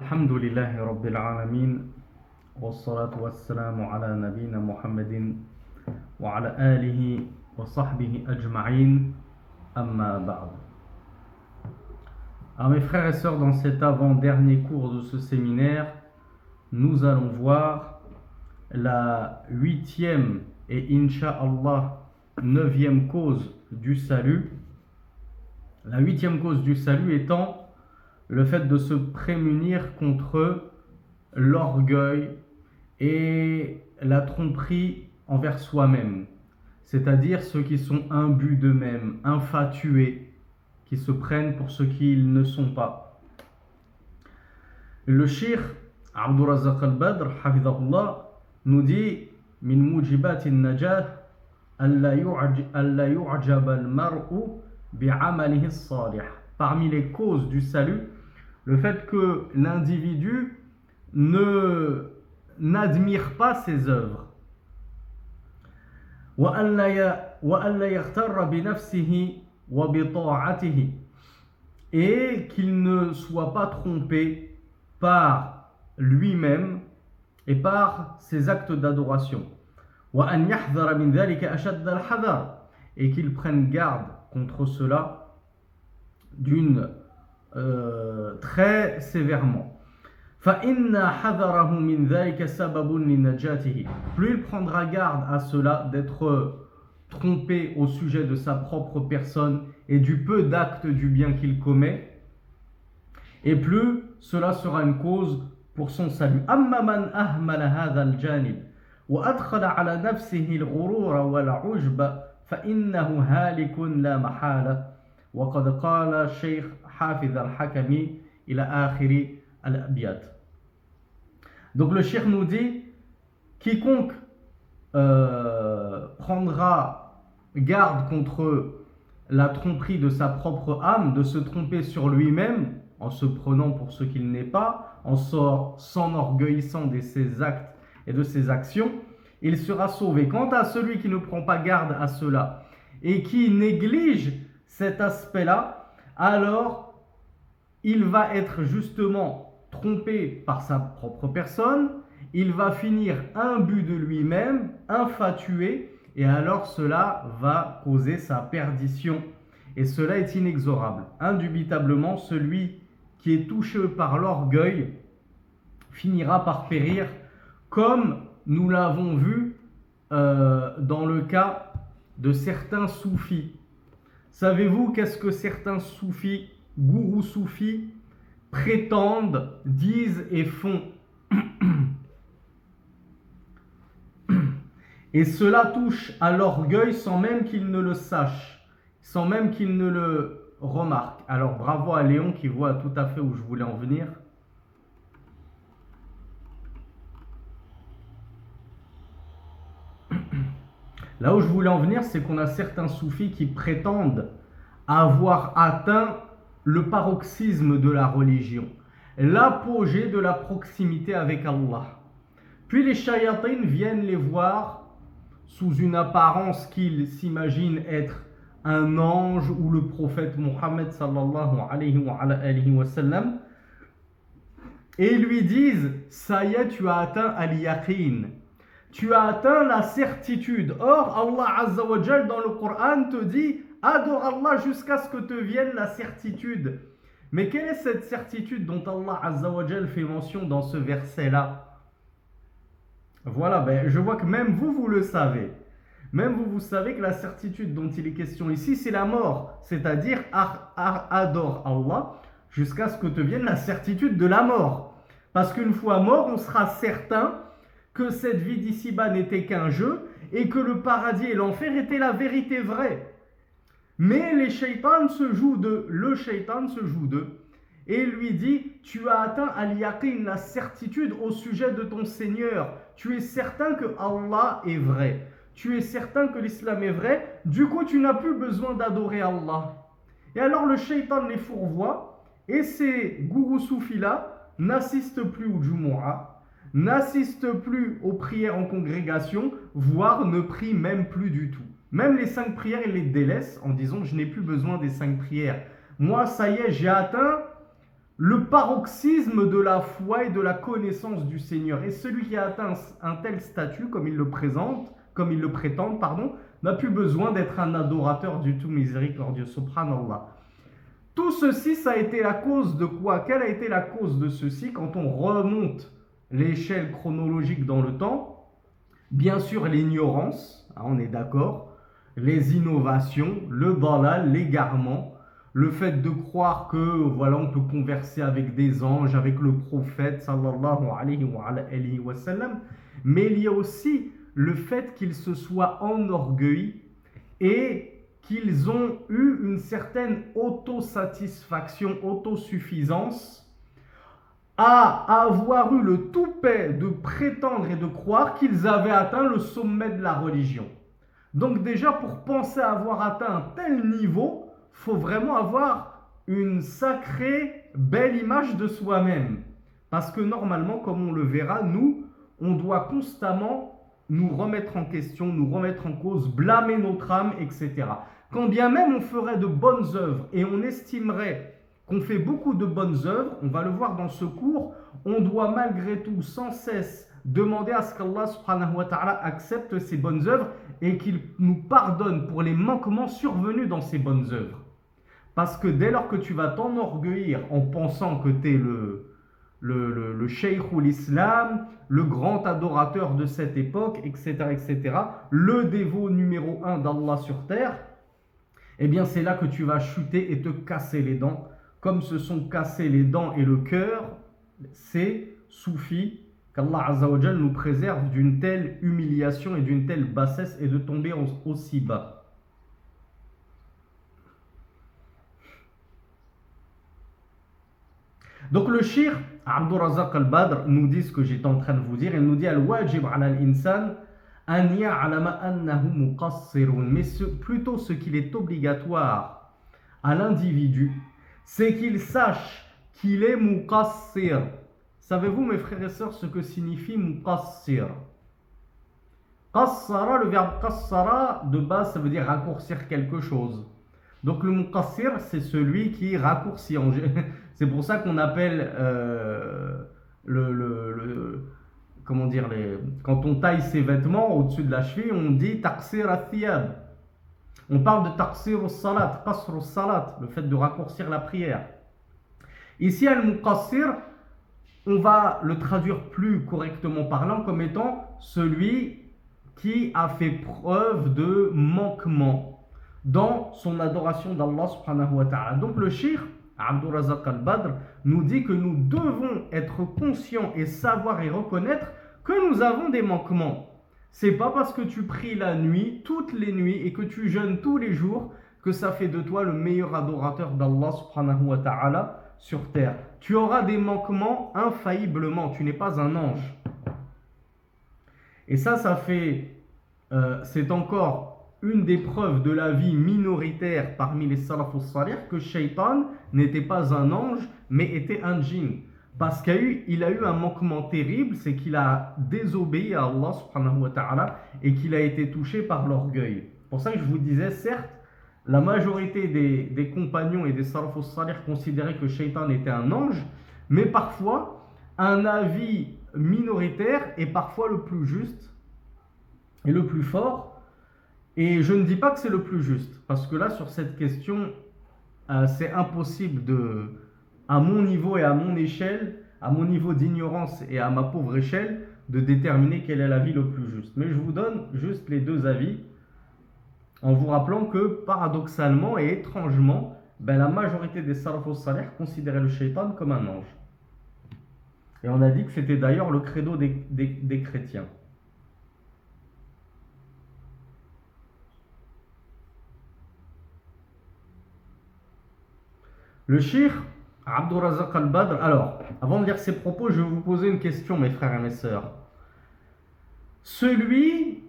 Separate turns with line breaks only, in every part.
الحمد لله رب العالمين والصلاة والسلام على نبينا محمد وعلى آله وصحبه أجمعين أما بعد. Alors mes frères et sœurs, dans cet avant-dernier cours de ce séminaire, nous allons voir la 8e et Inch'Allah 9e cause du salut. La 8e cause du salut étant le fait de se prémunir contre l'orgueil et la tromperie envers soi-même, c'est-à-dire ceux qui sont imbus d'eux-mêmes, infatués, qui se prennent pour ce qu'ils ne sont pas. Le Cheikh Abdul Razzaq al-Badr, hafidhahullah, nous dit min mujibat an-najah alla yu'jab al-mar'u bi'amalihi as-salih. Parmi les causes du salut, le fait que l'individu n'admire pas ses œuvres. Et qu'il ne soit pas trompé par lui-même et par ses actes d'adoration. Et qu'il prenne garde contre cela très sévèrement. Plus il prendra garde à cela d'être trompé au sujet de sa propre personne et du peu d'actes du bien qu'il commet, et plus cela sera une cause pour son salut. Amma man ahmala hadha al-janib wa adkhala ala nafsihi al-ghurura wal-'ujba fa innahu halikun la mahala. وقد قال الشيخ حافظ الحكمي إلى آخر الأبيات. Donc le cheikh nous dit, quiconque prendra garde contre la tromperie de sa propre âme, de se tromper sur lui-même en se prenant pour ce qu'il n'est pas, en s'enorgueillissant de ses actes et de ses actions, il sera sauvé. Quant à celui qui ne prend pas garde à cela et qui néglige cet aspect-là, alors il va être justement trompé par sa propre personne, il va finir imbu de lui-même, infatué, et alors cela va causer sa perdition. Et cela est inexorable. Indubitablement, celui qui est touché par l'orgueil finira par périr, comme nous l'avons vu dans le cas de certains soufis. Savez-vous qu'est-ce que certains soufis, gourous soufis, prétendent, disent et font? Et cela touche à l'orgueil sans même qu'ils ne le sachent, sans même qu'ils ne le remarquent. Alors bravo à Léon qui voit tout à fait où je voulais en venir. Là où je voulais en venir, c'est qu'on a certains soufis qui prétendent avoir atteint le paroxysme de la religion, l'apogée de la proximité avec Allah. Puis les shayatines viennent les voir sous une apparence qu'ils s'imaginent être un ange ou le prophète Mohammed sallallahu alayhi wa sallam, et lui disent « Ça y est, tu as atteint al-yaqin ». Tu as atteint la certitude. Or, Allah Azza wa Jal dans le Coran te dit adore Allah jusqu'à ce que te vienne la certitude. Mais quelle est cette certitude dont Allah Azza wa Jal fait mention dans ce verset-là? Voilà, je vois que même vous le savez. Même vous savez que la certitude dont il est question ici, c'est la mort. C'est-à-dire adore Allah jusqu'à ce que te vienne la certitude de la mort. Parce qu'une fois mort, on sera certain que cette vie d'ici-bas n'était qu'un jeu et que le paradis et l'enfer étaient la vérité vraie. Mais le shaitan se joue d'eux et lui dit « Tu as atteint al-yaqin, la certitude au sujet de ton Seigneur. Tu es certain que Allah est vrai. Tu es certain que l'islam est vrai. Du coup, tu n'as plus besoin d'adorer Allah. » Et alors le shaitan les fourvoie et ces gourous soufis-là n'assistent plus au Jumu'ah, n'assiste plus aux prières en congrégation, voire ne prie même plus du tout. Même les 5 prières, il les délaisse en disant « Je n'ai plus besoin des 5 prières. Moi, ça y est, j'ai atteint le paroxysme de la foi et de la connaissance du Seigneur. Et celui qui a atteint un tel statut, comme il le prétend, n'a plus besoin d'être un adorateur du tout miséricordieux. Subhanallah. Tout ceci, ça a été la cause de quoi? Quelle a été la cause de ceci quand on remonte l'échelle chronologique dans le temps? Bien sûr, l'ignorance, on est d'accord, les innovations, le dalal, l'égarement, le fait de croire que voilà, on peut converser avec des anges, avec le prophète sallallahu alayhi wa sallam, mais il y a aussi le fait qu'ils se soient enorgueillis et qu'ils ont eu une certaine autosatisfaction, autosuffisance à avoir eu le toupet de prétendre et de croire qu'ils avaient atteint le sommet de la religion. Donc déjà, pour penser avoir atteint un tel niveau, il faut vraiment avoir une sacrée belle image de soi-même. Parce que normalement, comme on le verra, nous, on doit constamment nous remettre en question, nous remettre en cause, blâmer notre âme, etc. Quand bien même on ferait de bonnes œuvres et on estimerait qu'on fait beaucoup de bonnes œuvres, on va le voir dans ce cours, on doit malgré tout sans cesse demander à ce qu'Allah subhanahu wa ta'ala accepte ces bonnes œuvres et qu'il nous pardonne pour les manquements survenus dans ces bonnes œuvres. Parce que dès lors que tu vas t'enorgueillir en pensant que tu es le cheikh ou l'islam, le grand adorateur de cette époque, etc., le dévot numéro 1 d'Allah sur terre, eh bien c'est là que tu vas chuter et te casser les dents, comme se sont cassés les dents et le cœur, ces soufis, qu'Allah Azza wa Jal nous préserve d'une telle humiliation et d'une telle bassesse et de tomber aussi bas. Donc le shir Abdur Razak al-Badr nous dit ce que j'étais en train de vous dire. Il nous dit al-wajib ala al-insan an ya'lama annahu muqassirun. Mais plutôt ce qu'il est obligatoire à l'individu, c'est qu'il sache qu'il est muqassir. Savez-vous mes frères et sœurs ce que signifie muqassir? Qassara, le verbe qassara de base ça veut dire raccourcir quelque chose. Donc le muqassir c'est celui qui raccourcit. C'est pour ça qu'on appelle comment dire, quand on taille ses vêtements au-dessus de la cheville, on dit taqsir al-thiyab. On parle de taqsir al-salat, qasr al-salat, le fait de raccourcir la prière. Ici, al-muqassir, on va le traduire plus correctement parlant comme étant celui qui a fait preuve de manquement dans son adoration d'Allah subhanahu wa ta'ala. Donc le shir Abdur Razak al-Badr nous dit que nous devons être conscients et savoir et reconnaître que nous avons des manquements. C'est pas parce que tu pries la nuit, toutes les nuits, et que tu jeûnes tous les jours que ça fait de toi le meilleur adorateur d'Allah subhanahu wa ta'ala sur terre. Tu auras des manquements infailliblement, tu n'es pas un ange. Et ça c'est encore une des preuves de la vie minoritaire parmi les salafus salih que Shaitan n'était pas un ange mais était un djinn. Parce qu'il a eu un manquement terrible, c'est qu'il a désobéi à Allah subhanahu wa ta'ala et qu'il a été touché par l'orgueil. C'est pour ça que je vous disais, certes, la majorité des compagnons et des salafus salih considéraient que Shaitan était un ange, mais parfois, un avis minoritaire est parfois le plus juste et le plus fort. Et je ne dis pas que c'est le plus juste, parce que là, sur cette question, c'est impossible à mon niveau et à mon échelle, à mon niveau d'ignorance et à ma pauvre échelle, de déterminer quel est l'avis le plus juste. Mais je vous donne juste les deux avis, en vous rappelant que, paradoxalement et étrangement, la majorité des salafus salih considéraient le shaitan comme un ange. Et on a dit que c'était d'ailleurs le credo des chrétiens. Le shir Abdur Razak al-Badr. Alors, avant de lire ses propos, je vais vous poser une question, mes frères et mes sœurs. Celui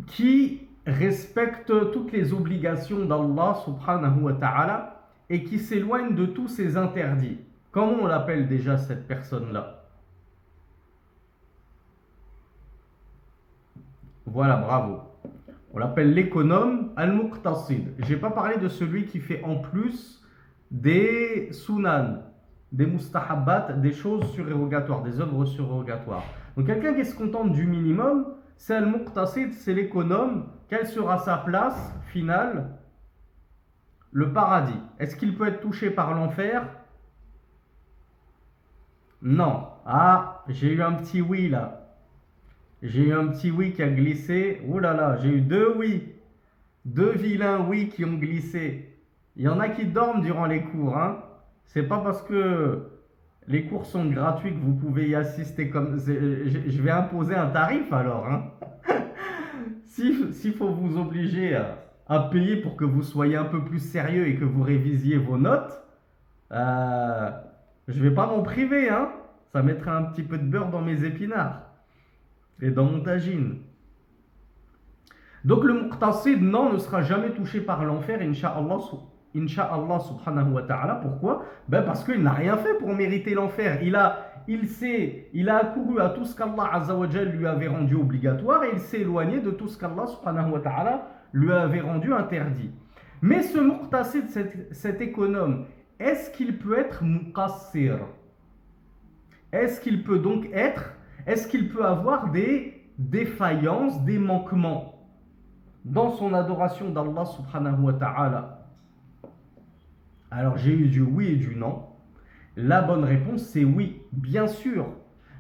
qui respecte toutes les obligations d'Allah subhanahu wa ta'ala et qui s'éloigne de tous ses interdits, comment on l'appelle déjà cette personne-là? Voilà, bravo. On l'appelle l'économe al-muqtasid. Je n'ai pas parlé de celui qui fait en plus des sunan, des mustahabbat, des choses surérogatoires, des œuvres surérogatoires. Donc quelqu'un qui se contente du minimum, c'est le muqtasid, c'est l'économe. Quelle sera sa place finale? Le paradis. Est-ce qu'il peut être touché par l'enfer? Non. Ah, j'ai eu un petit oui là. J'ai eu un petit oui qui a glissé. Ouh là là, j'ai eu deux oui. Deux vilains oui qui ont glissé. Il y en a qui dorment durant les cours, hein. C'est pas parce que les cours sont gratuits que vous pouvez y assister comme. Je vais imposer un tarif alors, hein. S'il faut vous obliger à payer pour que vous soyez un peu plus sérieux et que vous révisiez vos notes, euh, je vais pas m'en priver, hein. Ça mettrait un petit peu de beurre dans mes épinards et dans mon tagine. Donc le muqtasid, non, ne sera jamais touché par l'enfer, Inch'Allah subhanahu wa ta'ala. Pourquoi? Parce qu'il n'a rien fait pour mériter l'enfer. Il a accouru à tout ce qu'Allah Azza wa Jal lui avait rendu obligatoire et il s'est éloigné de tout ce qu'Allah subhanahu wa ta'ala lui avait rendu interdit. Mais ce muqtasid, cet économe, est-ce qu'il peut être muqassir? Est-ce qu'il peut avoir des défaillances, des manquements dans son adoration d'Allah subhanahu wa ta'ala? Alors j'ai eu du oui et du non. La bonne réponse c'est oui, bien sûr.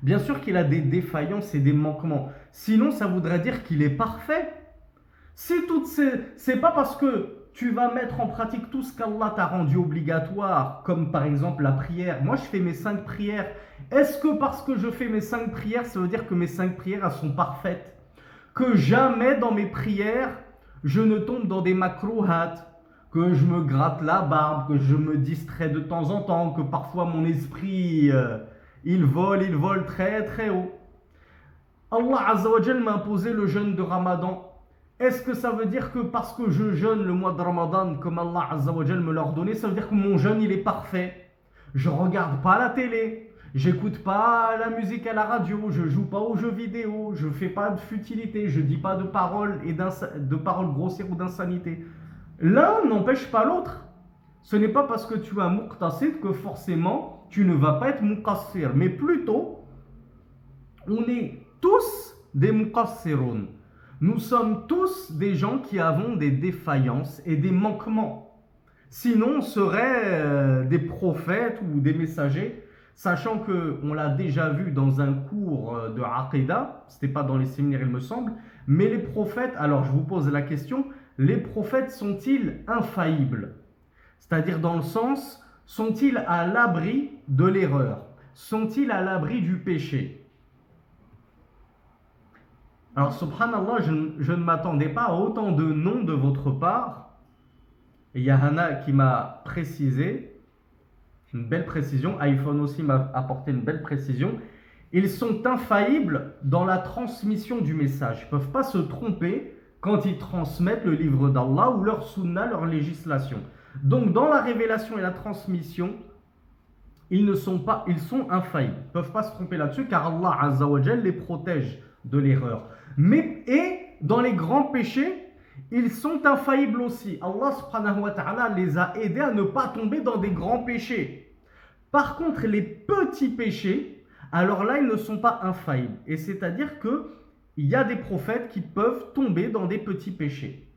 Bien sûr qu'il a des défaillances et des manquements. Sinon ça voudrait dire qu'il est parfait. C'est pas parce que tu vas mettre en pratique tout ce qu'Allah t'a rendu obligatoire, comme par exemple la prière. Moi je fais mes 5 prières. Est-ce que parce que je fais mes 5 prières, ça veut dire que mes 5 prières elles sont parfaites? Que jamais dans mes prières, je ne tombe dans des makrouhat, que je me gratte la barbe, que je me distrais de temps en temps, que parfois mon esprit, il vole très très haut. Allah Azza wa Jal m'a imposé le jeûne de Ramadan. Est-ce que ça veut dire que parce que je jeûne le mois de Ramadan, comme Allah Azza wa Jal me l'a ordonné, ça veut dire que mon jeûne il est parfait? Je regarde pas la télé, j'écoute pas la musique à la radio, je joue pas aux jeux vidéo, je fais pas de futilité, je dis pas de paroles de paroles grossières ou d'insanité. L'un n'empêche pas l'autre. Ce n'est pas parce que tu es un muqtasid que forcément tu ne vas pas être muqassir, mais plutôt on est tous des muqassirun. Nous sommes tous des gens qui avons des défaillances et des manquements. Sinon, on serait des prophètes ou des messagers, sachant qu'on l'a déjà vu dans un cours de Aqidah, ce n'était pas dans les séminaires il me semble, mais les prophètes, alors je vous pose la question, les prophètes sont-ils infaillibles? C'est-à-dire dans le sens, sont-ils à l'abri de l'erreur? Sont-ils à l'abri du péché? Alors, subhanallah, je ne m'attendais pas à autant de noms de votre part. Et il y a Hana qui m'a précisé, une belle précision. iPhone aussi m'a apporté une belle précision. Ils sont infaillibles dans la transmission du message. Ils ne peuvent pas se tromper quand ils transmettent le livre d'Allah ou leur sunna, leur législation. Donc, dans la révélation et la transmission, ils sont infaillibles. Ils ne peuvent pas se tromper là-dessus car Allah Azza wa Jal les protège de l'erreur. Et dans les grands péchés, ils sont infaillibles aussi. Allah subhanahu wa ta'ala les a aidés à ne pas tomber dans des grands péchés. Par contre, les petits péchés, alors là, ils ne sont pas infaillibles. Et c'est-à-dire qu'il y a des prophètes qui peuvent tomber dans des petits péchés.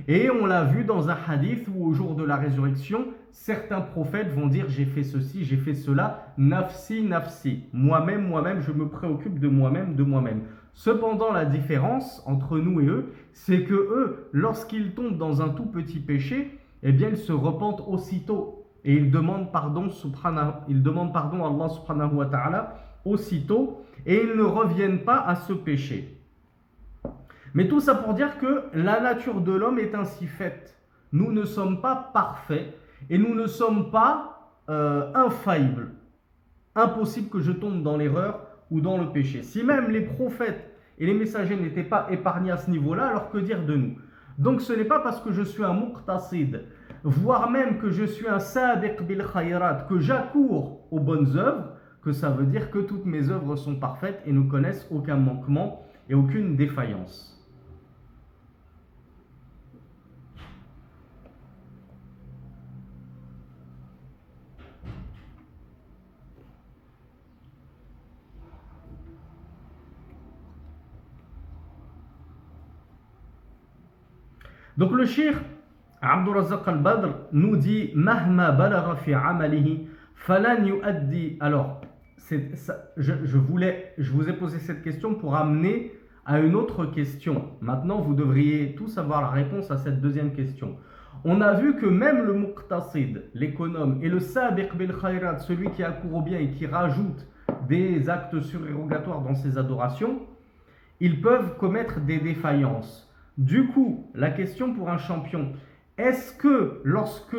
Et on l'a vu dans un hadith où au jour de la résurrection, certains prophètes vont dire j'ai fait ceci, j'ai fait cela, nafsi, nafsi. Moi-même, je me préoccupe de moi-même, de moi-même. Cependant, la différence entre nous et eux, c'est que eux, lorsqu'ils tombent dans un tout petit péché, eh bien, ils se repentent aussitôt. Et ils demandent pardon, à Allah subhanahu wa ta'ala aussitôt, et ils ne reviennent pas à ce péché. Mais tout ça pour dire que la nature de l'homme est ainsi faite. Nous ne sommes pas parfaits et nous ne sommes pas infaillibles. Impossible que je tombe dans l'erreur ou dans le péché. Si même les prophètes et les messagers n'étaient pas épargnés à ce niveau-là, alors que dire de nous? Donc ce n'est pas parce que je suis un muqtasid, voire même que je suis un sabiq bil khayrat, que j'accours aux bonnes œuvres, que ça veut dire que toutes mes œuvres sont parfaites et ne connaissent aucun manquement et aucune défaillance. Donc le cheikh Abdurrazzaq al-Badr nous dit Mahma balagha fi amalihi falan yuaddi. Alors, je vous ai posé cette question pour amener à une autre question. Maintenant, vous devriez tous avoir la réponse à cette deuxième question. On a vu que même le muqtasid, l'économe, et le sabiq bil khayrat, celui qui accourt au bien et qui rajoute des actes surérogatoires dans ses adorations, ils peuvent commettre des défaillances. Du coup, la question pour un champion, est-ce que lorsque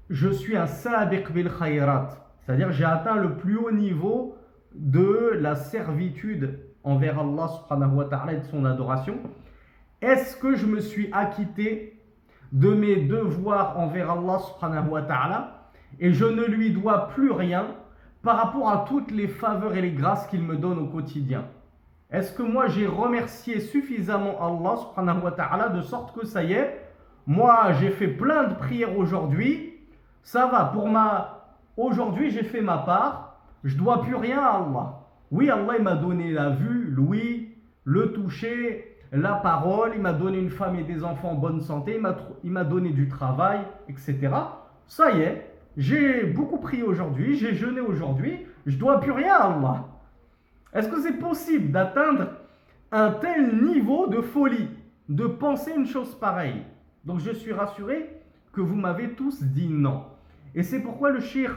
je suis un sabiq bil khayrat, c'est-à-dire j'ai atteint le plus haut niveau de la servitude envers Allah subhanahu wa ta'ala et de son adoration, est-ce que je me suis acquitté de mes devoirs envers Allah subhanahu wa ta'ala et je ne lui dois plus rien par rapport à toutes les faveurs et les grâces qu'il me donne au quotidien? Est-ce que moi j'ai remercié suffisamment Allah subhanahu wa ta'ala de sorte que ça y est, moi j'ai fait plein de prières aujourd'hui, ça va, aujourd'hui j'ai fait ma part, je dois plus rien à Allah. Oui, Allah il m'a donné la vue, l'ouïe, le toucher, la parole, il m'a donné une femme et des enfants en bonne santé, il m'a donné du travail, etc. Ça y est, j'ai beaucoup prié aujourd'hui, j'ai jeûné aujourd'hui, je dois plus rien à Allah. Est-ce que c'est possible d'atteindre un tel niveau de folie, de penser une chose pareille? Donc je suis rassuré que vous m'avez tous dit non. Et c'est pourquoi le cheikh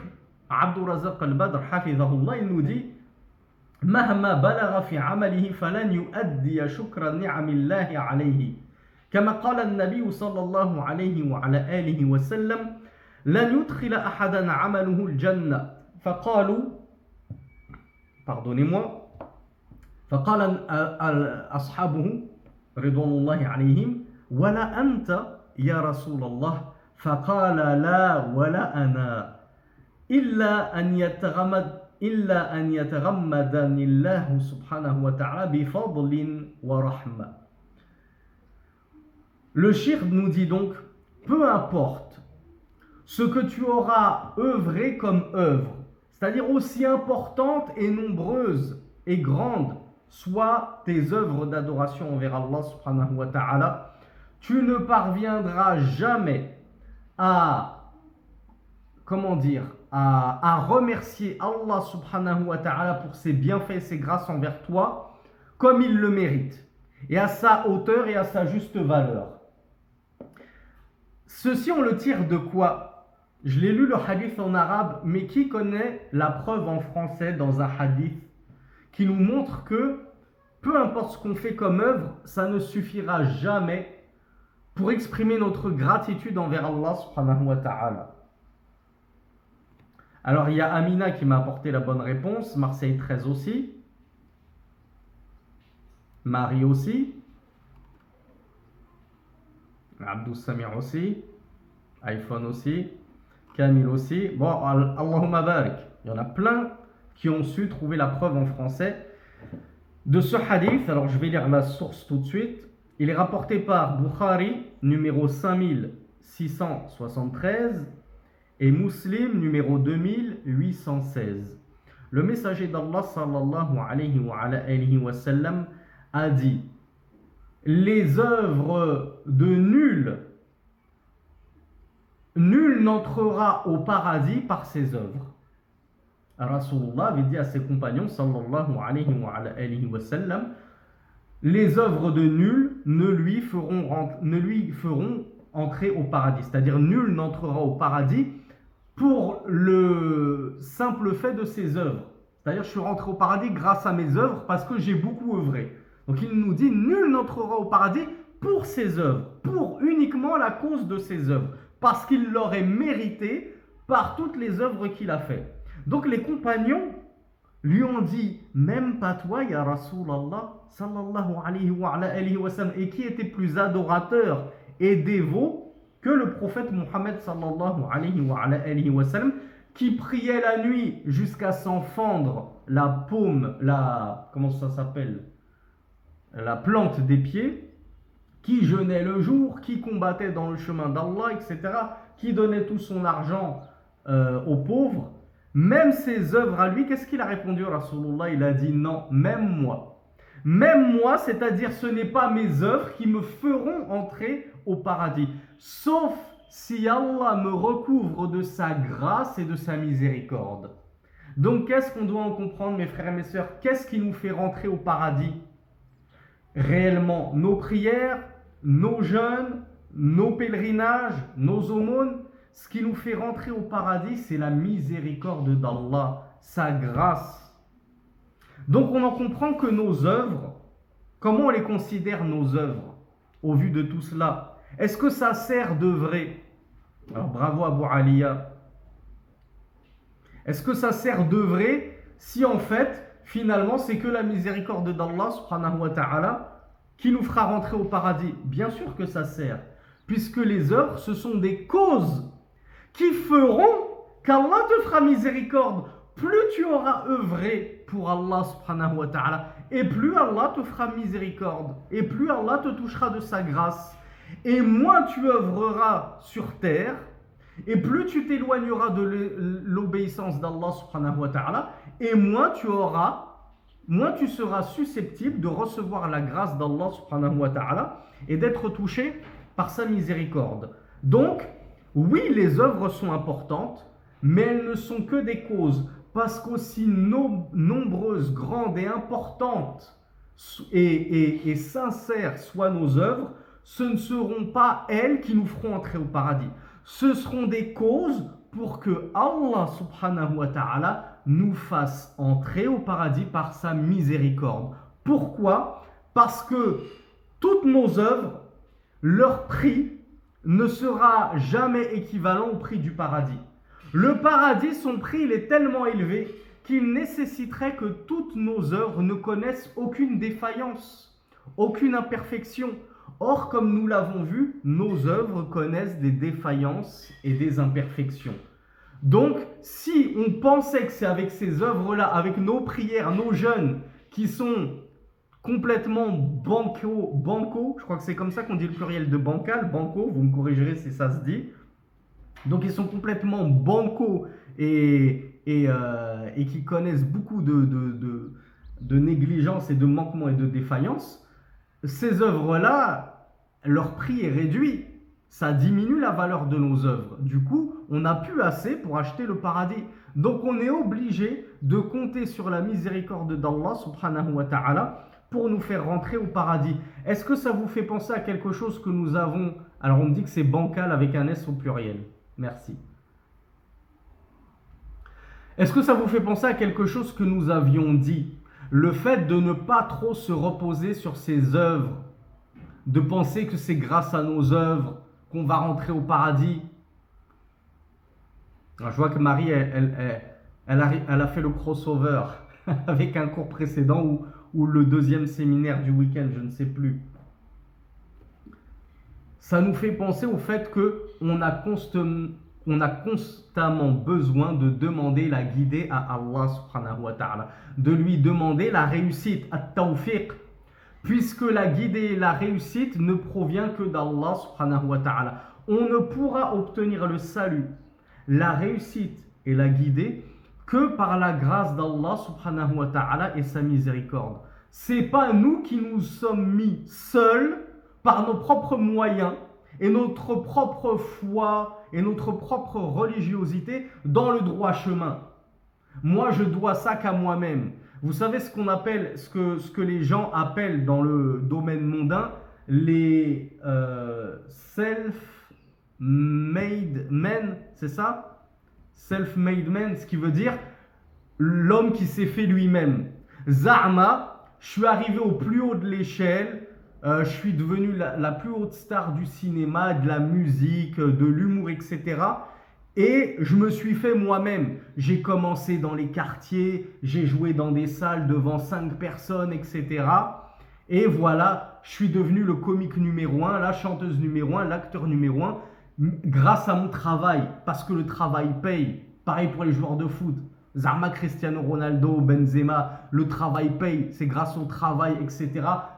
Abdurrazzaq al-Badr, hafizahullah, il nous dit مهما بلغ في عمله فلن يؤدي شكر نعم الله عليه كما قال النبي صلى الله عليه وعلى آله وسلم لن يدخل أحدا عمله الجنة فقالوا pardonnez-moi فقال أصحابه رضوان الله عليهم ولا أنت يا رسول الله فقال لا ولا أنا إلا أن يتغمدني الله سبحانه وتعالى بفضل ورحمة. Le cheikh nous dit donc, peu importe ce que tu auras œuvré comme œuvre, c'est-à-dire aussi importante et nombreuse et grande soient tes œuvres d'adoration envers Allah subhanahu wa ta'ala, tu ne parviendras jamais à, à remercier Allah subhanahu wa ta'ala pour ses bienfaits et ses grâces envers toi comme il le mérite et à sa hauteur et à sa juste valeur. Ceci on le tire de quoi? Je l'ai lu le hadith en arabe, mais qui connaît la preuve en français dans un hadith qui nous montre que peu importe ce qu'on fait comme œuvre, ça ne suffira jamais pour exprimer notre gratitude envers Allah subhanahu wa ta'ala. Alors il y a Amina qui m'a apporté la bonne réponse, Marseille 13 aussi, Marie aussi, Abdou Samir aussi, iPhone aussi, Camille aussi. Bon, Allahumma barik. Il y en a plein qui ont su trouver la preuve en français de ce hadith. Alors je vais lire la source tout de suite. Il est rapporté par Bukhari, numéro 5673, et Muslim, numéro 2816. Le messager d'Allah, sallallahu alayhi wa sallam, a dit: les œuvres de nul n'entrera au paradis par ses œuvres. Rasulullah avait dit à ses compagnons, sallallahu alayhi wa sallam, les œuvres de nul ne lui feront entrer au paradis. C'est-à-dire, nul n'entrera au paradis pour le simple fait de ses œuvres. C'est-à-dire, je suis rentré au paradis grâce à mes œuvres parce que j'ai beaucoup œuvré. Donc, il nous dit, nul n'entrera au paradis pour ses œuvres, pour uniquement la cause de ses œuvres, parce qu'il l'aurait mérité par toutes les œuvres qu'il a faites. Donc, les compagnons lui ont dit, même pas toi, ya Rasulallah, sallallahu alayhi wa sallam, et qui était plus adorateur et dévot que le prophète Mohammed, sallallahu alayhi wa sallam, qui priait la nuit jusqu'à s'en fendre la paume, comment ça s'appelle, la plante des pieds, qui jeûnait le jour, qui combattait dans le chemin d'Allah, etc., qui donnait tout son argent aux pauvres. Même ses œuvres à lui, qu'est-ce qu'il a répondu, Rasulullah? Il a dit non, même moi. Même moi, c'est-à-dire ce n'est pas mes œuvres qui me feront entrer au paradis, sauf si Allah me recouvre de sa grâce et de sa miséricorde. Donc qu'est-ce qu'on doit en comprendre, mes frères et mes sœurs? Qu'est-ce qui nous fait rentrer au paradis? Réellement, nos prières, nos jeûnes, nos pèlerinages, nos aumônes. Ce qui nous fait rentrer au paradis, c'est la miséricorde d'Allah, sa grâce. Donc on en comprend que nos œuvres, comment on les considère nos œuvres au vu de tout cela? Est-ce que ça sert de vrai? Alors bravo Abu Aliya. Est-ce que ça sert de vrai si en fait, finalement, c'est que la miséricorde d'Allah subhanahu wa ta'ala qui nous fera rentrer au paradis? Bien sûr que ça sert, puisque les œuvres, ce sont des causes qui feront qu'Allah te fera miséricorde. Plus tu auras œuvré pour Allah subhanahu wa ta'ala, et plus Allah te fera miséricorde, et plus Allah te touchera de sa grâce. Et moins tu œuvreras sur terre, et plus tu t'éloigneras de l'obéissance d'Allah subhanahu wa ta'ala, et moins tu seras susceptible de recevoir la grâce d'Allah subhanahu wa ta'ala et d'être touché par sa miséricorde. Donc, oui, les œuvres sont importantes, mais elles ne sont que des causes, parce qu'aussi nombreuses, grandes et importantes et sincères soient nos œuvres, ce ne seront pas elles qui nous feront entrer au paradis. Ce seront des causes pour que Allah subhanahu wa ta'ala nous fasse entrer au paradis par sa miséricorde. Pourquoi? Parce que toutes nos œuvres, leur prix ne sera jamais équivalent au prix du paradis. Le paradis, son prix, il est tellement élevé qu'il nécessiterait que toutes nos œuvres ne connaissent aucune défaillance, aucune imperfection. Or, comme nous l'avons vu, nos œuvres connaissent des défaillances et des imperfections. Donc, si on pensait que c'est avec ces œuvres-là, avec nos prières, nos jeûnes, qui sont complètement banco, je crois que c'est comme ça qu'on dit le pluriel de bancal, banco, vous me corrigerez si ça se dit. Donc, ils sont complètement banco et qui connaissent beaucoup de négligence et de manquements et de défaillances. Ces œuvres-là, leur prix est réduit. Ça diminue la valeur de nos œuvres. Du coup, on n'a plus assez pour acheter le paradis. Donc, on est obligé de compter sur la miséricorde d'Allah subhanahu wa ta'ala pour nous faire rentrer au paradis. Est-ce que ça vous fait penser à quelque chose que nous avons? Alors, on me dit que c'est bancal avec un S au pluriel. Merci. Est-ce que ça vous fait penser à quelque chose que nous avions dit? Le fait de ne pas trop se reposer sur ses œuvres, de penser que c'est grâce à nos œuvres qu'on va rentrer au paradis. Alors, je vois que Marie, elle a fait le crossover avec un cours précédent ou le deuxième séminaire du week-end, je ne sais plus. Ça nous fait penser au fait qu'on a constamment besoin de demander la guidée à Allah subhanahu wa ta'ala, de lui demander la réussite, at-tawfiq, puisque la guidée et la réussite ne provient que d'Allah subhanahu wa ta'ala. On ne pourra obtenir le salut, la réussite et la guidée que par la grâce d'Allah subhanahu wa ta'ala et sa miséricorde. C'est pas nous qui nous sommes mis seuls par nos propres moyens et notre propre foi et notre propre religiosité dans le droit chemin. Moi, je dois ça qu'à moi-même. Vous savez ce qu'on appelle, ce que les gens appellent dans le domaine mondain les self-made men, c'est ça? Self-made men, ce qui veut dire l'homme qui s'est fait lui-même. Za'ma, je suis arrivé au plus haut de l'échelle, je suis devenu la plus haute star du cinéma, de la musique, de l'humour, etc. Et je me suis fait moi-même. J'ai commencé dans les quartiers, j'ai joué dans des salles devant 5 personnes, etc. Et voilà, je suis devenu le comique numéro 1, la chanteuse numéro 1, l'acteur numéro 1, grâce à mon travail, parce que le travail paye. Pareil pour les joueurs de foot. Zama, Cristiano Ronaldo, Benzema, le travail paye, c'est grâce au travail, etc.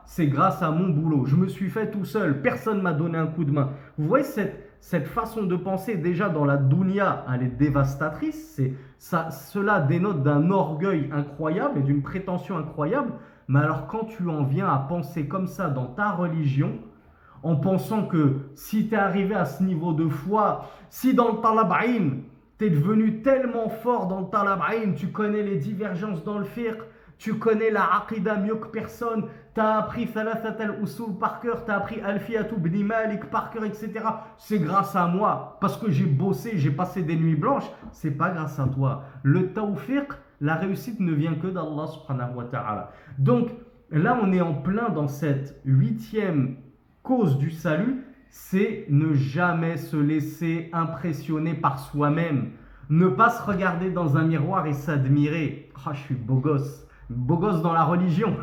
C'est grâce à mon boulot. Je me suis fait tout seul, personne ne m'a donné un coup de main. Vous voyez cette façon de penser, déjà dans la dunya, elle est dévastatrice. Cela dénote d'un orgueil incroyable et d'une prétention incroyable. Mais alors quand tu en viens à penser comme ça dans ta religion, en pensant que si tu es arrivé à ce niveau de foi, si dans le talab ilm, tu es devenu tellement fort dans le talab ilm, tu connais les divergences dans le fiqh, tu connais la aqida mieux que personne, tu as appris Thalathat al-Usul par cœur, tu as appris Alfiyatu ibn Malik par cœur, etc. C'est grâce à moi, parce que j'ai bossé, j'ai passé des nuits blanches, c'est pas grâce à toi. Le tawfiq, la réussite ne vient que d'Allah subhanahu wa ta'ala. Donc là, on est en plein dans cette 8e cause du salut, c'est ne jamais se laisser impressionner par soi-même. Ne pas se regarder dans un miroir et s'admirer. Ah, je suis beau gosse. Beau gosse dans la religion.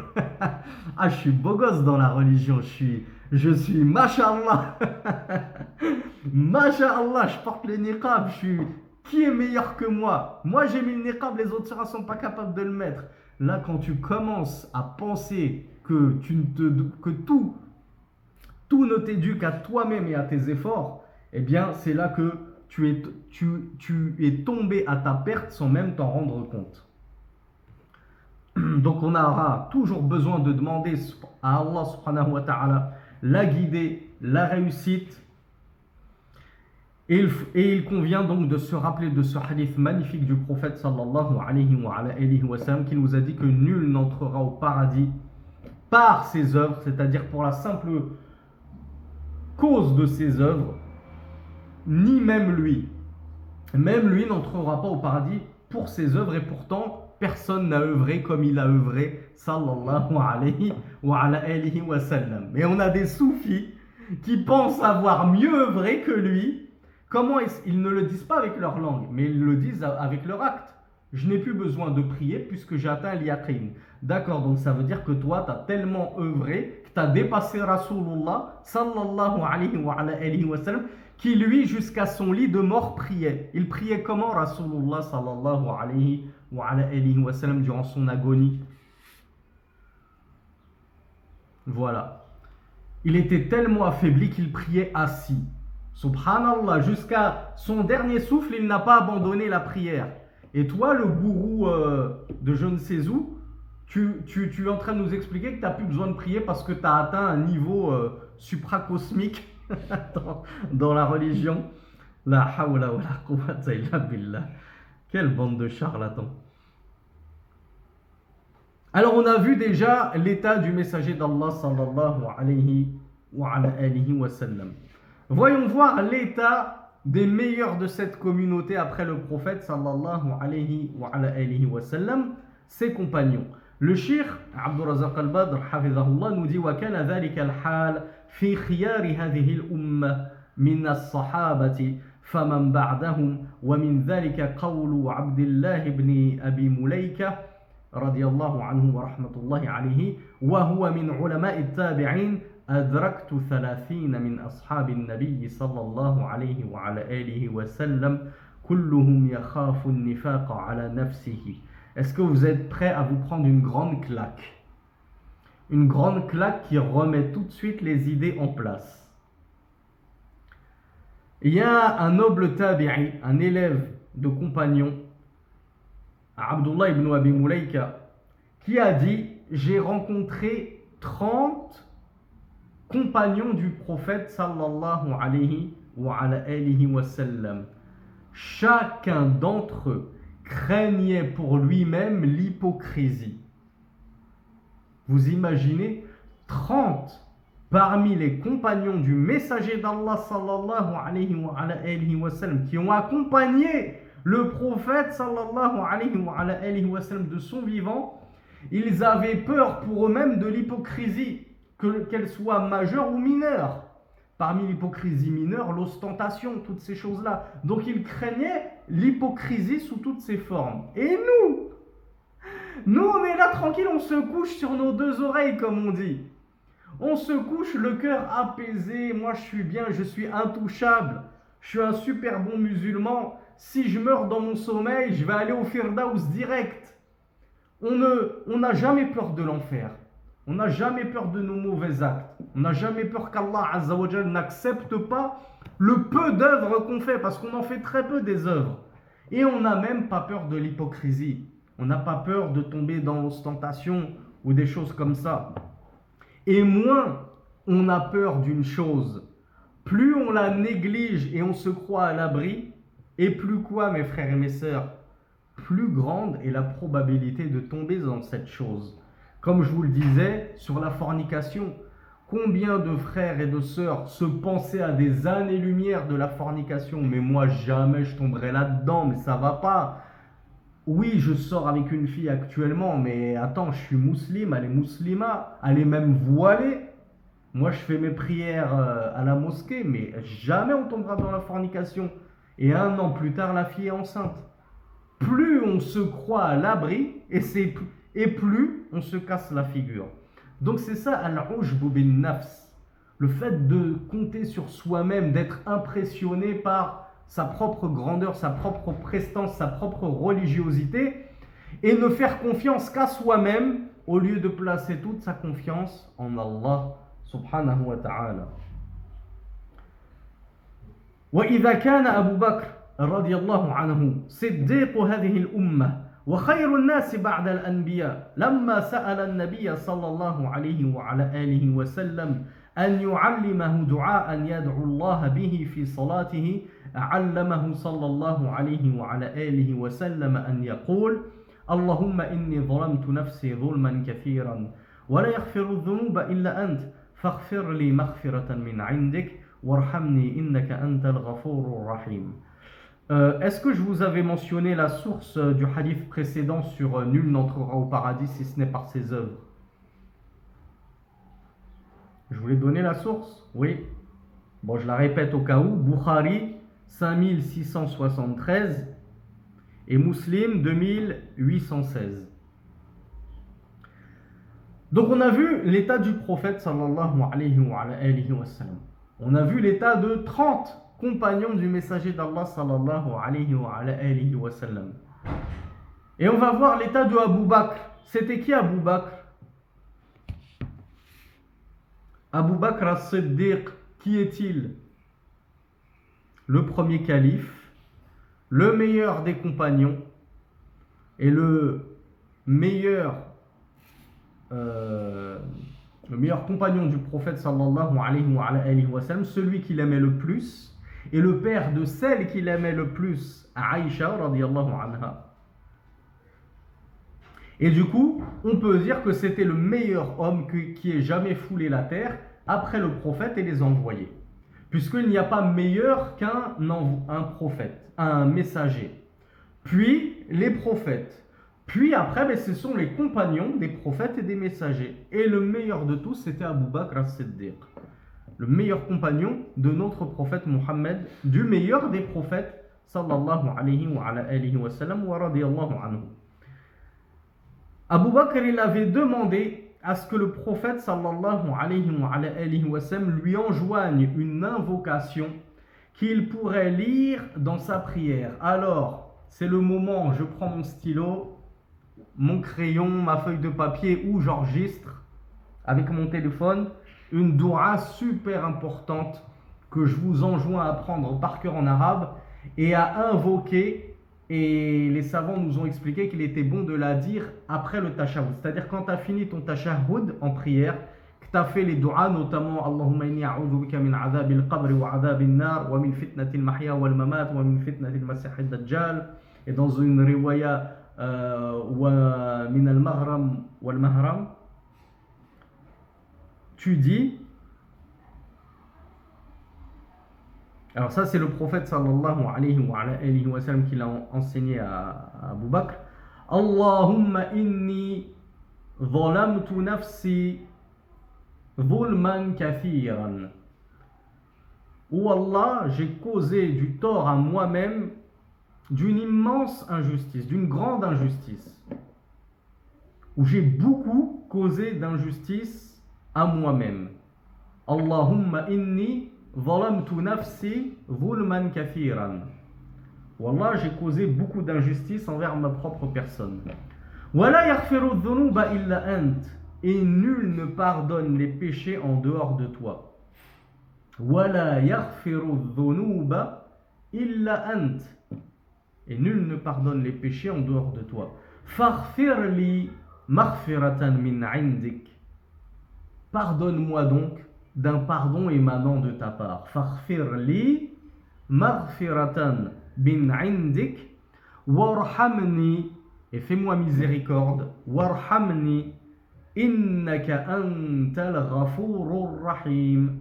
Ah, je suis beau gosse dans la religion. Je suis Masha'Allah. Masha'Allah, je porte le niqab. Qui est meilleur que moi? Moi, j'ai mis le niqab, les autres ne sont pas capables de le mettre. Là, quand tu commences à penser que tout ne t'éduque qu'à toi-même et à tes efforts, eh bien, c'est là que tu es tombé à ta perte sans même t'en rendre compte. Donc, on aura toujours besoin de demander à Allah subhanahu wa ta'ala la guidée, la réussite. Et il convient donc de se rappeler de ce hadith magnifique du prophète sallallahu alayhi wa sallam qui nous a dit que nul n'entrera au paradis par ses œuvres, c'est-à-dire pour la simple cause de ses œuvres, ni même lui. Même lui n'entrera pas au paradis pour ses œuvres et pourtant personne n'a œuvré comme il a œuvré sallallahu alayhi wa sallam. Mais on a des soufis qui pensent avoir mieux œuvré que lui. Comment ils ne le disent pas avec leur langue, mais ils le disent avec leur acte. Je n'ai plus besoin de prier puisque j'ai atteint l'yaqin. D'accord, donc ça veut dire que toi, tu as tellement œuvré que tu as dépassé Rasulullah sallallahu alayhi wa sallam qui lui, jusqu'à son lit de mort, priait. Il priait comment Rasulullah sallallahu alayhi wa sallam durant son agonie? Voilà. Il était tellement affaibli qu'il priait assis. Subhanallah, jusqu'à son dernier souffle, il n'a pas abandonné la prière. Et toi, le gourou de je ne sais où, tu es en train de nous expliquer que tu n'as plus besoin de prier parce que tu as atteint un niveau supracosmique dans la religion. La hawla wa la quwwata illa billah. Quelle bande de charlatans. Alors, on a vu déjà l'état du messager d'Allah sallallahu alayhi wa sallam. Voyons voir l'état des meilleurs de cette communauté après le prophète sallallahu alayhi wa sallam, ses compagnons. Le cheikh Abdurrazzaq al-Badr hafizahullah nous dit وَكَانَ ذَلِكَ الْحَالِ فِي خِيَارِ هَذِهِ الْأُمَّةِ مِنَ الصَّحَابَةِ فَمَنْ بَعْدَهُمْ وَمِنْ ذَلِكَ قَوْلُ عبد الله بن أبي مليكة رضي الله عنه ورحمة الله عليه وهو من علماء التابعين أدركت 30 من أصحاب النبي صلى الله عليه وعلى آله وسلم كلهم يخاف النفاق على نفسه. Est-ce que vous êtes prêts à vous prendre une grande claque? Une grande claque qui remet tout de suite les idées en place. Il y a un noble tabi'i, un élève de compagnon, Abdullah ibn Abi Mulaika, qui a dit « J'ai rencontré 30 compagnons du prophète sallallahu alayhi wa sallam. Chacun d'entre eux craignait pour lui-même l'hypocrisie. » Vous imaginez 30 parmi les compagnons du messager d'Allah sallallahu alayhi wa sallam qui ont accompagné le prophète sallallahu alayhi wa sallam de son vivant, ils avaient peur pour eux-mêmes de l'hypocrisie, qu'elle soit majeure ou mineure. Parmi l'hypocrisie mineure, l'ostentation, toutes ces choses-là. Donc ils craignaient l'hypocrisie sous toutes ses formes. Et nous on est là tranquille, on se couche sur nos deux oreilles comme on dit. On se couche le cœur apaisé, moi je suis bien, je suis intouchable, je suis un super bon musulman. Si je meurs dans mon sommeil, je vais aller au Firdaus direct. On n'a jamais peur de l'enfer. On n'a jamais peur de nos mauvais actes. On n'a jamais peur qu'Allah Azza wa Jal n'accepte pas le peu d'œuvres qu'on fait, parce qu'on en fait très peu des œuvres. Et on n'a même pas peur de l'hypocrisie. On n'a pas peur de tomber dans l'ostentation ou des choses comme ça. Et moins on a peur d'une chose, plus on la néglige et on se croit à l'abri, et plus quoi, mes frères et mes sœurs, plus grande est la probabilité de tomber dans cette chose. Comme je vous le disais, sur la fornication, combien de frères et de sœurs se pensaient à des années-lumière de la fornication, mais moi jamais je tomberai là-dedans, mais ça va pas. Oui, je sors avec une fille actuellement, mais attends, je suis musulman, elle est musulmane, elle est même voilée. Moi, je fais mes prières à la mosquée, mais jamais on tombera dans la fornication. Et 1 an plus tard, la fille est enceinte. Plus on se croit à l'abri, et plus on se casse la figure. Donc c'est ça, al-ujbu bin nafs. Le fait de compter sur soi-même, d'être impressionné par sa propre grandeur, sa propre prestance, sa propre religiosité, et ne faire confiance qu'à soi-même, au lieu de placer toute sa confiance en Allah subhanahu wa ta'ala. وإذا كان أبو بكر رضي الله عنه صديق هذه الأمة وخير الناس بعد الأنبياء لما سأل النبي صلى الله عليه وعلى آله وسلم أن يعلمه دعاء يدعو الله به في صلاته علمه صلى الله عليه وعلى آله وسلم أن يقول اللهم إني ظلمت نفسي ظلما كثيرا ولا يغفر الذنوب إلا أنت فاغفر لي مغفرة من عندك وارحمني إنك أنت الغفور الرحيم. Est-ce que je vous avais mentionné la source du hadith précédent sur nul n'entrera au paradis si ce n'est par ses œuvres? Je vous l'ai donné la source? Oui. Bon, je la répète au cas où. Bukhari 5673 et Muslim 2816. Donc on a vu l'état du prophète sallallahu alayhi wa sallam. On a vu l'état de 30 compagnons du messager d'Allah sallallahu alayhi wa sallam. Et on va voir l'état de Abu Bakr. C'était qui Abu Bakr? Abu Bakr as-Siddiq, qui est-il? Le premier calife, le meilleur des compagnons et le meilleur compagnon du prophète sallallahu alayhi wa sallam, celui qu'il aimait le plus, et le père de celle qu'il aimait le plus, Aïcha radiyallahu anha. Et du coup, on peut dire que c'était le meilleur homme qui ait jamais foulé la terre après le prophète et les envoyés. Puisqu'il n'y a pas meilleur qu'un prophète, un messager. Puis les prophètes. Puis après, ce sont les compagnons des prophètes et des messagers. Et le meilleur de tous, c'était Abu Bakr as-Siddiq. Le meilleur compagnon de notre prophète Mohammed, du meilleur des prophètes, sallallahu alayhi wa sallam, wa radiyallahu anhu. Abu Bakr, il avait demandé à ce que le prophète sallallahu alayhi wa sallam lui enjoigne une invocation qu'il pourrait lire dans sa prière. Alors, c'est le moment, je prends mon stylo, mon crayon, ma feuille de papier où j'enregistre avec mon téléphone une doua super importante que je vous enjoins à apprendre par cœur en arabe et à invoquer. Et les savants nous ont expliqué qu'il était bon de la dire après le tashahhud. C'est-à-dire quand tu as fini ton tashahhud en prière, que tu as fait les douas, notamment Allahumma inni a'udhu bika min adhab al-qabr wa adhab al-nar wa min fitnati al-mahya wa al-mamat wa min fitnati al-masih al-dajjal. Et dans une riwaya wa min al-maghram wa al-mahram, tu dis. Alors ça c'est le prophète sallallahu alayhi wa sallam qui l'a enseigné à Abu Bakr. Allahumma inni zalamtu nafsi zulman kathiran. Ou Allah, j'ai causé du tort à moi-même d'une immense injustice, d'une grande injustice. Où j'ai beaucoup causé d'injustice à moi-même. Allahumma inni ظلمت نفسي ظلما كثيرا. Wallah, j'ai causé beaucoup d'injustice envers ma propre personne. ولا يغفر الذنوب إلا أنت. Et nul ne pardonne les péchés en dehors de toi. ولا يغفر الذنوب إلا أنت. Et nul ne pardonne les péchés en dehors de toi. فاغفر لي مغفرة من عندك. Pardonne-moi donc d'un pardon émanant de ta part. Faghfir li maghfiratan bin indik warhamni, et fais-moi miséricorde, warhamni innaka antal ghafurur rahim.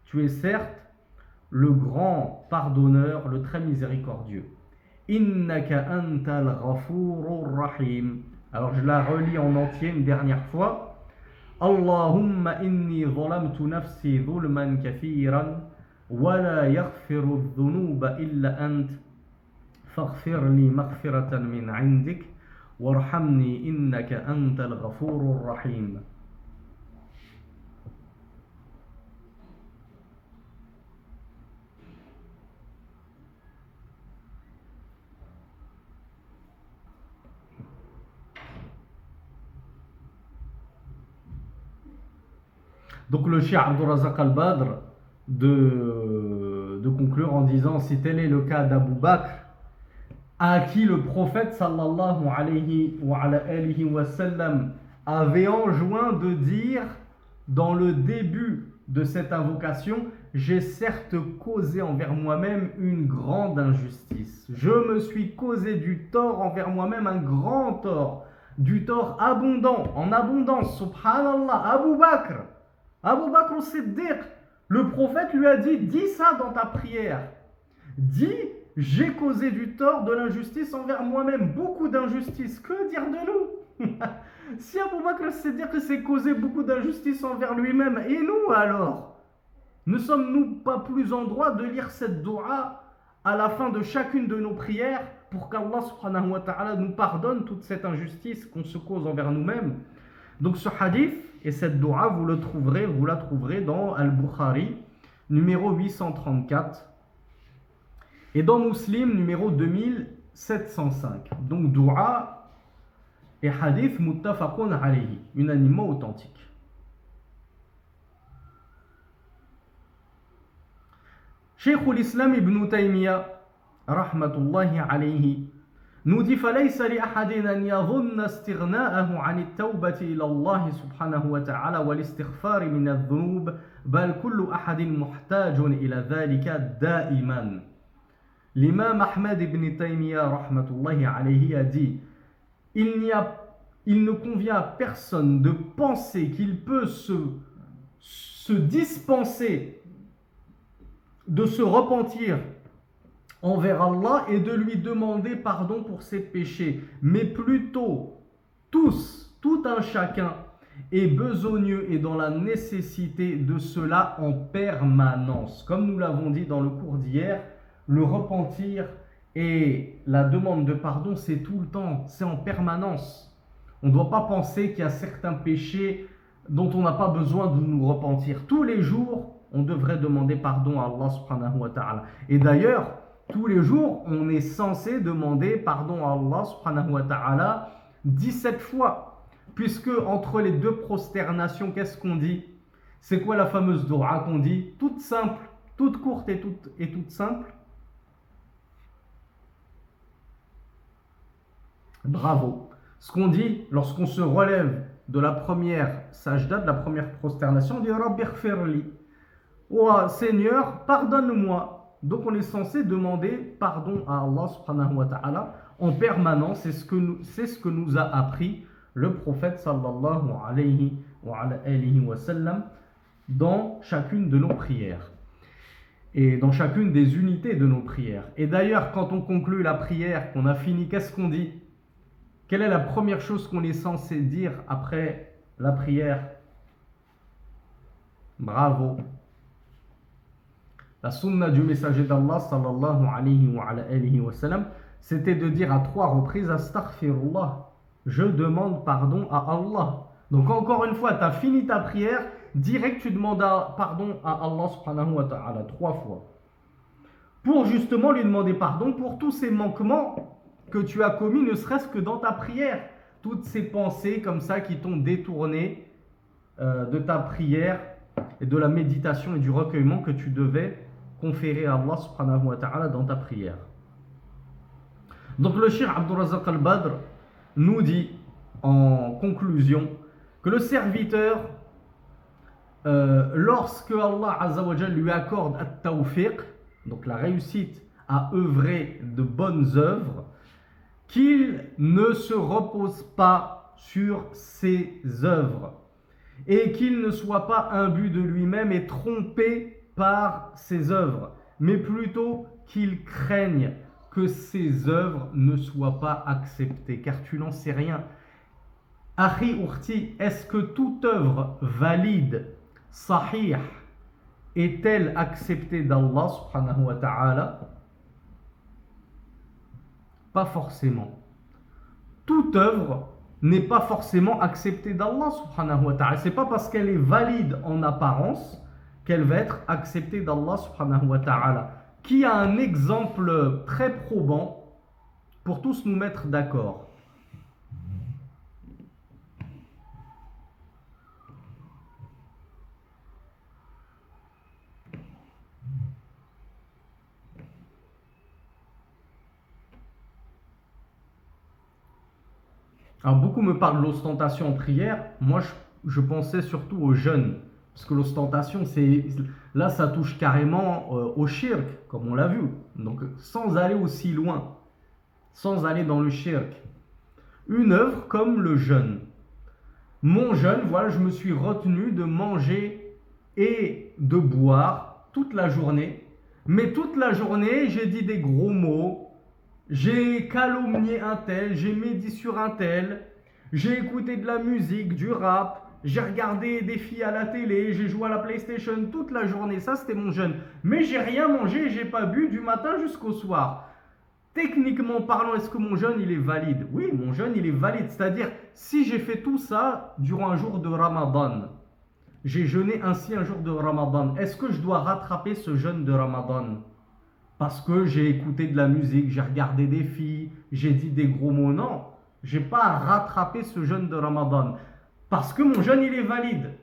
Tu es certes le grand pardonneur, le très miséricordieux. Innaka antal ghafurur rahim. Alors je la relis en entier une dernière fois. Allahumma inni zalamtu nafsi zulman kathiran wa la yaghfiru dhunuba illa ant faghfir li maghfiratan min indik warhamni innaka antal ghafurur rahim. Donc le Cheikh Abdul Razak al-Badr de conclure en disant, si tel est le cas d'Abu Bakr, à qui le prophète sallallahu alayhi wa sallam avait enjoint de dire dans le début de cette invocation, j'ai certes causé envers moi-même une grande injustice. Je me suis causé du tort envers moi-même, un grand tort, du tort abondant, en abondance, subhanallah. Abu Bakr al-Siddiq, le prophète lui a dit, dis ça dans ta prière. Dis, j'ai causé du tort, de l'injustice envers moi-même, beaucoup d'injustice. Que dire de nous? Si Abu Bakr al-Siddiq s'est causé beaucoup d'injustice envers lui-même, et nous alors? Ne sommes-nous pas plus en droit de lire cette dua à la fin de chacune de nos prières pour qu'Allah subhanahu wa ta'ala nous pardonne toute cette injustice qu'on se cause envers nous-mêmes? Donc ce hadith et cette dua, vous la trouverez dans Al-Bukhari, numéro 834, et dans Muslim, numéro 2705. Donc dua et hadith muttafaqun alayhi, unanimement authentique. Cheikh al-Islam ibn Taymiyyah, rahmatullahi alayhi, nous dit فليس لأحد أن يظن استغناءه عن التوبة إلى الله سبحانه وتعالى والاستغفار من الذنوب بل كل أحد محتاج إلى ذلك دائما. L'imam Ahmed ibn Taymiyyah rahmatullahi alayhi a dit, il ne convient à personne de penser qu'il peut se dispenser de se repentir envers Allah et de lui demander pardon pour ses péchés, mais plutôt tout un chacun est besogneux et dans la nécessité de cela en permanence. Comme nous l'avons dit dans le cours d'hier, le repentir et la demande de pardon, c'est tout le temps, c'est en permanence. On ne doit pas penser qu'il y a certains péchés dont on n'a pas besoin de nous repentir. Tous les jours, on devrait demander pardon à Allah subhanahu wa ta'ala. Et d'ailleurs, tous les jours, on est censé demander pardon à Allah subhanahu wa ta'ala 17 fois. Puisque entre les deux prosternations, qu'est-ce qu'on dit? C'est quoi la fameuse dua qu'on dit? Toute simple, toute courte et toute simple. Bravo. Ce qu'on dit lorsqu'on se relève de la première sajda, de la première prosternation, on dit Rabbi ighfirli. Oh Seigneur, pardonne-moi. Donc on est censé demander pardon à Allah subhanahu wa ta'ala en permanence. C'est ce que nous a appris le prophète sallallahu alayhi wa sallam dans chacune de nos prières et dans chacune des unités de nos prières. Et d'ailleurs, quand on conclut la prière, qu'on a fini, qu'est-ce qu'on dit? Quelle est la première chose qu'on est censé dire après la prière? Bravo. La sunna du messager d'Allah sallallahu alayhi wa sallam, c'était de dire à 3 reprises astaghfirullah, je demande pardon à Allah. Donc encore une fois, tu as fini ta prière, direct tu demandes pardon à Allah subhanahu wa ta'ala 3 fois. Pour justement lui demander pardon pour tous ces manquements que tu as commis, ne serait-ce que dans ta prière. Toutes ces pensées comme ça qui t'ont détourné de ta prière et de la méditation et du recueillement que tu devais conférer à Allah subhanahu wa ta'ala dans ta prière. Donc le Cheikh Abdul Razak al-Badr nous dit en conclusion que le serviteur lorsque Allah Azza wa Jal lui accorde at-tawfiq, donc la réussite à œuvrer de bonnes œuvres, qu'il ne se repose pas sur ses œuvres et qu'il ne soit pas imbu de lui-même et trompé par ses œuvres, mais plutôt qu'il craigne que ses œuvres ne soient pas acceptées, car tu n'en sais rien. Akhi Urti, est-ce que toute œuvre valide, sahih, est-elle acceptée d'Allah subhanahu wa ta'ala? Pas forcément. Toute œuvre n'est pas forcément acceptée d'Allah subhanahu wa ta'ala. C'est pas parce qu'elle est valide en apparence qu'elle va être acceptée d'Allah subhanahu wa ta'ala. Qui a un exemple très probant pour tous nous mettre d'accord? Alors beaucoup me parlent de l'ostentation en prière. Moi, je pensais surtout aux jeûnes. Parce que l'ostentation, là, ça touche carrément au shirk, comme on l'a vu. Donc, sans aller aussi loin, sans aller dans le shirk. Une œuvre comme le jeûne. Mon jeûne, voilà, je me suis retenu de manger et de boire toute la journée. Mais toute la journée, j'ai dit des gros mots. J'ai calomnié un tel, j'ai médit sur un tel, j'ai écouté de la musique, du rap, j'ai regardé des filles à la télé, j'ai joué à la PlayStation toute la journée, ça c'était mon jeûne. Mais j'ai rien mangé et j'ai pas bu du matin jusqu'au soir. Techniquement parlant, est-ce que mon jeûne il est valide? Oui, mon jeûne il est valide, c'est-à-dire si j'ai fait tout ça durant un jour de Ramadan, j'ai jeûné ainsi un jour de Ramadan, est-ce que je dois rattraper ce jeûne de Ramadan? Parce que j'ai écouté de la musique, j'ai regardé des filles, j'ai dit des gros mots. Non, j'ai pas à rattraper ce jeûne de Ramadan. Parce que mon jeûne, il est valide.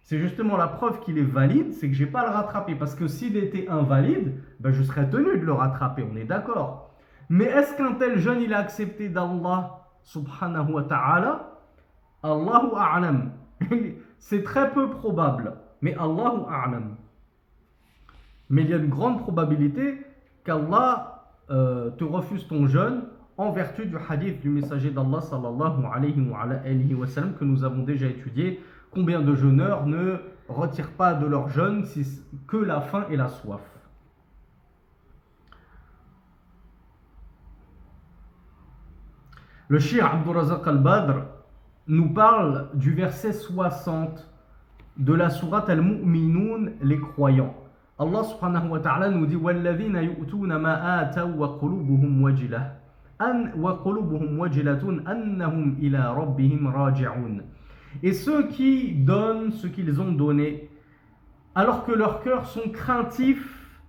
C'est justement la preuve qu'il est valide, c'est que j'ai pas à le rattraper. Parce que s'il était invalide, ben je serais tenu de le rattraper, on est d'accord. Mais est-ce qu'un tel jeûne, il est accepté d'Allah subhanahu wa ta'ala? Allahu a'lam. C'est très peu probable, mais Allahu a'lam. Mais il y a une grande probabilité qu'Allah te refuse ton jeûne en vertu du hadith du messager d'Allah sallallahu alayhi wa sallam que nous avons déjà étudié. Combien de jeûneurs ne retirent pas de leur jeûne que la faim et la soif? Le Cheikh Abdul Razak al-Badr nous parle du verset 60 de la sourate Al-Mu'minun, les croyants. Allah subhanahu wa ta'ala nous dit وَالَّذِينَ يُؤْتُونَ مَا آتَوْا وَقُلُوبُهُمْ وَجِلَةٌ أَنَّهُمْ إِلَى رَبِّهِمْ رَاجِعُونَ. Et ceux qui donnent ce qu'ils ont donné, alors que leurs cœurs sont craintifs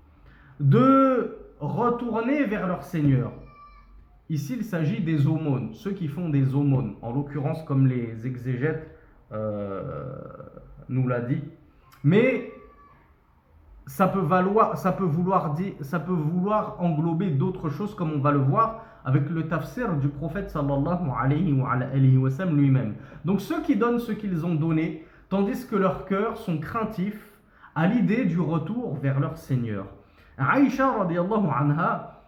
de retourner vers leur Seigneur. Ici, il s'agit des aumônes, ceux qui font des aumônes, en l'occurrence comme les exégètes nous l'a dit. Mais ça peut vouloir englober d'autres choses, comme on va le voir avec le tafsir du prophète sallallahu alayhi wa sallam lui-même. Donc ceux qui donnent ce qu'ils ont donné, tandis que leurs cœurs sont craintifs à l'idée du retour vers leur Seigneur. Aïcha radiyallahu anha,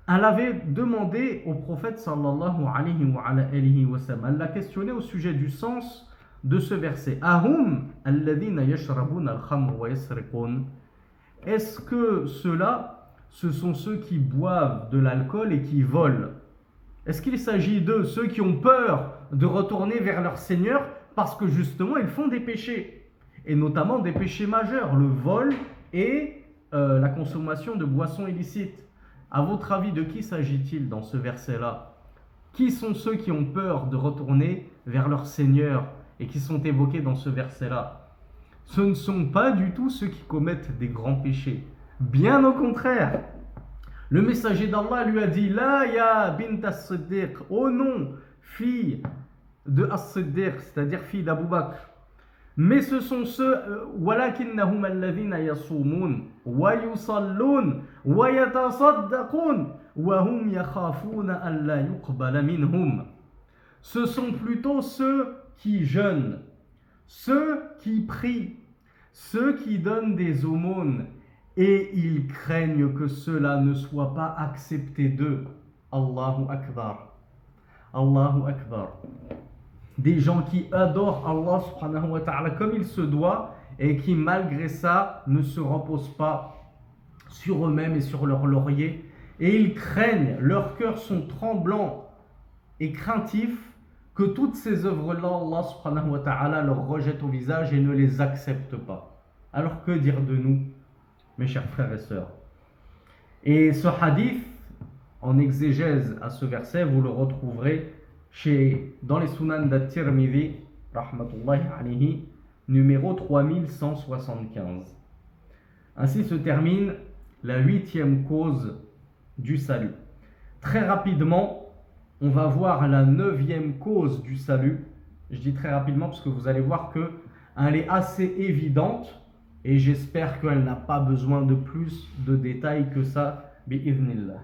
elle avait demandé au prophète sallallahu alayhi wa sallam, elle l'a questionné au sujet du sens de ce verset. Ahum alladhina yashrabuna al-khamr wa yasriqun. Est-ce que ceux-là, ce sont ceux qui boivent de l'alcool et qui volent? Est-ce qu'il s'agit de ceux qui ont peur de retourner vers leur Seigneur parce que justement ils font des péchés, et notamment des péchés majeurs, le vol et la consommation de boissons illicites? À votre avis, de qui s'agit-il dans ce verset-là? Qui sont ceux qui ont peur de retourner vers leur Seigneur et qui sont évoqués dans ce verset-là? Ce ne sont pas du tout ceux qui commettent des grands péchés. Bien au contraire. Le messager d'Allah lui a dit: La ya bint as-Siddiq, oh non, fille de as-Siddiq, c'est-à-dire fille d'Abu Bakr. Mais ce sont ceux, walakinnahum alladhina yasumun wa yusallun wa yatasaddaqun wa hum yakhafuna an la yuqbala minhum. Ce sont plutôt ceux qui jeûnent, ceux qui prient, ceux qui donnent des aumônes et ils craignent que cela ne soit pas accepté d'eux. Allahu Akbar. Allahu Akbar. Des gens qui adorent Allah subhanahu wa ta'ala comme il se doit et qui malgré ça ne se reposent pas sur eux-mêmes et sur leur laurier. Et ils craignent, leurs cœurs sont tremblants et craintifs que toutes ces œuvres-là, Allah subhanahu wa ta'ala leur rejette au visage et ne les accepte pas. Alors que dire de nous, mes chers frères et sœurs? Et ce hadith, en exégèse à ce verset, vous le retrouverez dans les Sunan d'At-Tirmidhi, rahmatullahi alayhi, numéro 3175. Ainsi se termine la 8e cause du salut. Très rapidement, on va voir la 9e cause du salut. Je dis très rapidement parce que vous allez voir qu'elle est assez évidente et j'espère qu'elle n'a pas besoin de plus de détails que ça, bi'idhnillah.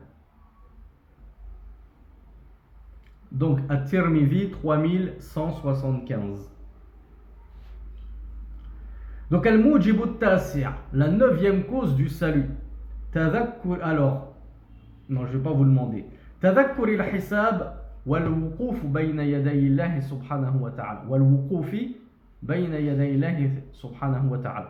Donc, At-Tirmidhi 3175. Donc, Al-Mujib At-Tasi', la 9e cause du salut. Alors, non, je ne vais pas vous demander. تذكر الحساب والوقوف بين يدي الله سبحانه وتعالى والوقوف بين يدي الله سبحانه وتعالى.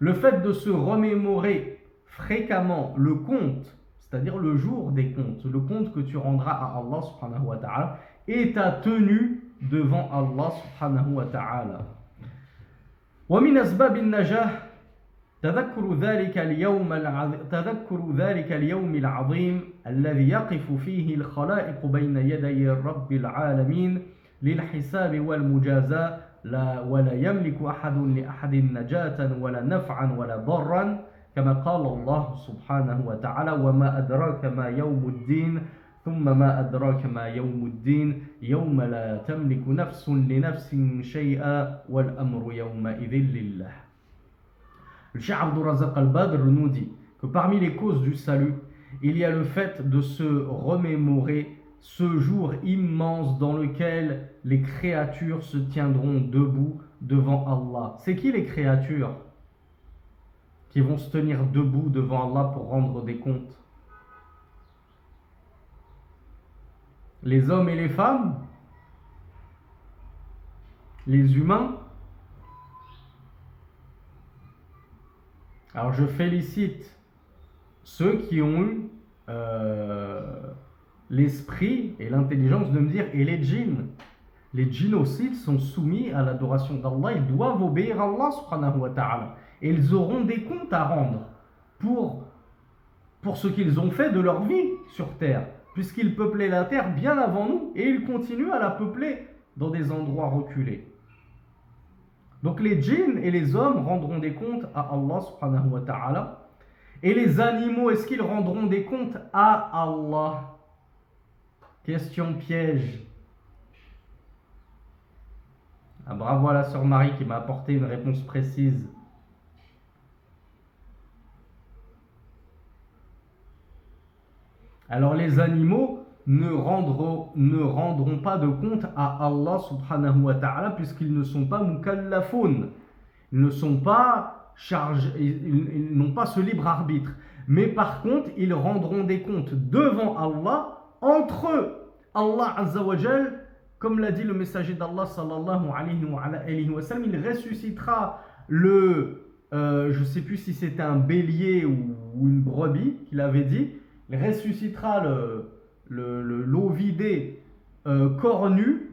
Le fait de se remémorer fréquemment le compte, c'est-à-dire le jour des comptes, le compte que tu rendras à Allah subhanahu wa ta'ala et ta tenue devant Allah subhanahu wa ta'ala. ومن أسباب النجاة تذكر ذلك اليوم العظيم الذي يقف فيه الخلائق بين يدي رب العالمين للحساب والمجازاة ولا يملك أحد لأحد نجاة ولا نفعا ولا ضرا كما قال الله سبحانه وتعالى وما أدراك ما يوم الدين ثم ما أدراك ما يوم الدين يوم لا تملك نفس لنفس شيئا والأمر يومئذ لله. Le Cheikh Abdul Razak al-Badr nous dit que parmi les causes du salut, il y a le fait de se remémorer ce jour immense dans lequel les créatures se tiendront debout devant Allah. C'est qui les créatures qui vont se tenir debout devant Allah pour rendre des comptes? Les hommes et les femmes? Les humains? Alors je félicite ceux qui ont eu l'esprit et l'intelligence de me dire, et les djinns? Les djinns aussi ils sont soumis à l'adoration d'Allah, ils doivent obéir à Allah subhanahu wa ta'ala. Et ils auront des comptes à rendre pour ce qu'ils ont fait de leur vie sur terre, puisqu'ils peuplaient la terre bien avant nous, et ils continuent à la peupler dans des endroits reculés. Donc les djinns et les hommes rendront des comptes à Allah subhanahu wa ta'ala. Et les animaux, est-ce qu'ils rendront des comptes à Allah? Question piège. Ah, bravo à la sœur Marie qui m'a apporté une réponse précise. Alors les animaux ne rendront pas de compte à Allah subhanahu wa ta'ala puisqu'ils ne sont pas mukallafoun. Ils ne sont pas chargés, ils n'ont pas ce libre arbitre. Mais par contre, ils rendront des comptes devant Allah entre eux. Allah azza wa jal, comme l'a dit le messager d'Allah sallallahu alayhi wa sallam, il ressuscitera je ne sais plus si c'était un bélier ou une brebis qu'il avait dit, il ressuscitera l'ovidé cornu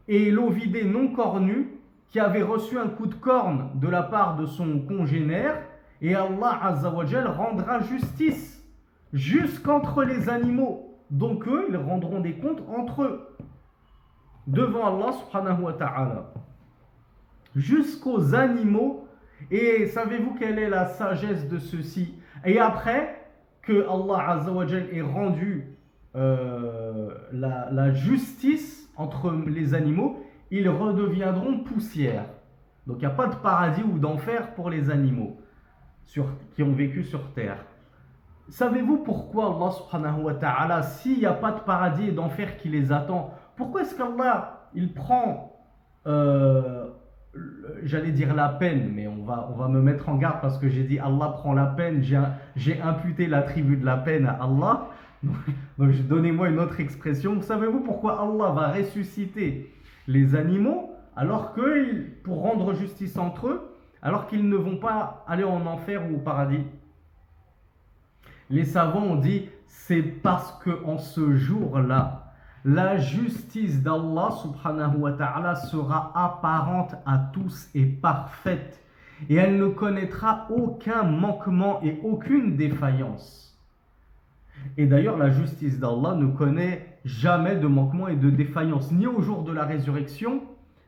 et l'ovidé non cornu qui avait reçu un coup de corne de la part de son congénère, et Allah azza wa jal rendra justice jusqu'entre les animaux. Donc eux, ils rendront des comptes entre eux devant Allah subhanahu wa ta'ala jusqu'aux animaux. Et savez-vous quelle est la sagesse de ceci? Et après que Allah azza wa jal ait rendu la justice entre les animaux, ils redeviendront poussière. Donc il n'y a pas de paradis ou d'enfer pour les animaux qui ont vécu sur terre. Savez-vous pourquoi Allah subhanahu wa ta'ala, s'il n'y a pas de paradis et d'enfer qui les attend, pourquoi est-ce qu'Allah il prend j'allais dire la peine, mais on va me mettre en garde parce que j'ai dit Allah prend la peine, j'ai imputé l'attribut de la peine à Allah. Donc donnez-moi une autre expression. Savez-vous pourquoi Allah va ressusciter les animaux alors que, pour rendre justice entre eux, alors qu'ils ne vont pas aller en enfer ou au paradis? Les savants ont dit, c'est parce que en ce jour-là, la justice d'Allah subhanahu wa ta'ala sera apparente à tous et parfaite. Et elle ne connaîtra aucun manquement et aucune défaillance. Et d'ailleurs, la justice d'Allah ne connaît jamais de manquement et de défaillance, ni au jour de la résurrection,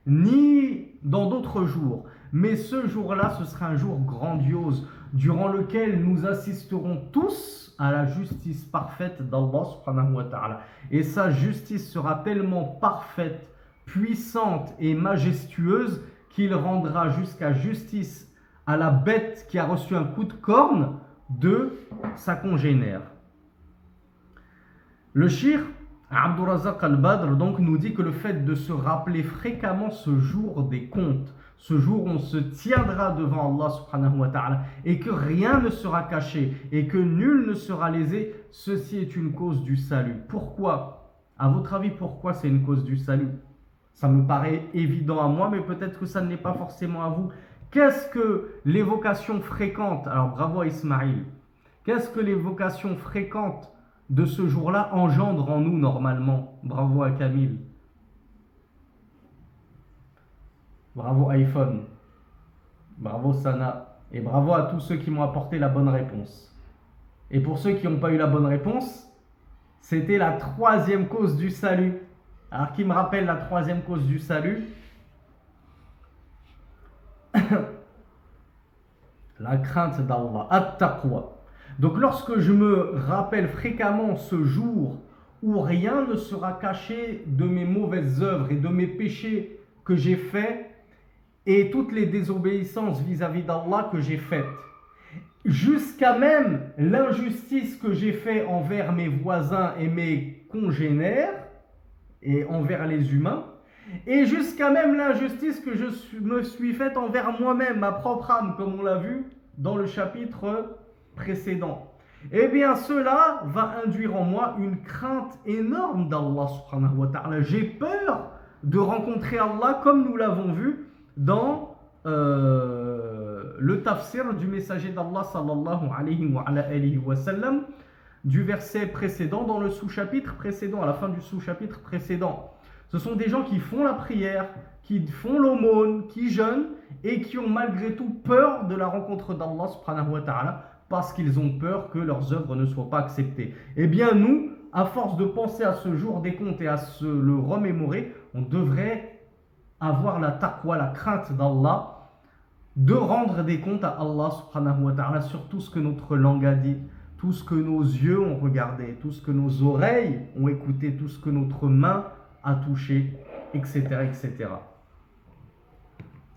ni dans d'autres jours. Mais ce jour-là, ce sera un jour grandiose, durant lequel nous assisterons tous à la justice parfaite d'Allah subhanahu wa ta'ala. Et sa justice sera tellement parfaite, puissante et majestueuse qu'il rendra jusqu'à justice à la bête qui a reçu un coup de corne de sa congénère. Le shir Abdurrazzaq al-Badr donc nous dit que le fait de se rappeler fréquemment ce jour des comptes, ce jour où on se tiendra devant Allah subhanahu wa ta'ala et que rien ne sera caché et que nul ne sera lésé, ceci est une cause du salut. Pourquoi? À votre avis, pourquoi c'est une cause du salut? Ça me paraît évident à moi, mais peut-être que ça ne l'est pas forcément à vous. Qu'est-ce que l'évocation fréquente? Alors bravo à Ismaïl. Qu'est-ce que l'évocation fréquente de ce jour-là engendre en nous normalement? Bravo à Camille. Bravo iPhone. Bravo Sana. Et bravo à tous ceux qui m'ont apporté la bonne réponse. Et pour ceux qui n'ont pas eu la bonne réponse, c'était la troisième cause du salut. Alors qui me rappelle la troisième cause du salut? La crainte d'Allah. At-taqwa. Donc lorsque je me rappelle fréquemment ce jour où rien ne sera caché de mes mauvaises œuvres et de mes péchés que j'ai faits et toutes les désobéissances vis-à-vis d'Allah que j'ai faites, jusqu'à même l'injustice que j'ai faite envers mes voisins et mes congénères et envers les humains, et jusqu'à même l'injustice que me suis faite envers moi-même, ma propre âme, comme on l'a vu dans le chapitre précédent. Eh bien, cela va induire en moi une crainte énorme d'Allah subhanahu wa ta'ala. J'ai peur de rencontrer Allah comme nous l'avons vu dans le tafsir du messager d'Allah sallallahu alayhi wa sallam, du verset précédent, dans le sous-chapitre précédent, à la fin du sous-chapitre précédent. Ce sont des gens qui font la prière, qui font l'aumône, qui jeûnent et qui ont malgré tout peur de la rencontre d'Allah subhanahu wa ta'ala parce qu'ils ont peur que leurs œuvres ne soient pas acceptées. Eh bien nous, à force de penser à ce jour des comptes et à le remémorer, on devrait avoir la taqwa, la crainte d'Allah, de rendre des comptes à Allah subhanahu wa ta'ala sur tout ce que notre langue a dit, tout ce que nos yeux ont regardé, tout ce que nos oreilles ont écouté, tout ce que notre main a touché, etc. etc.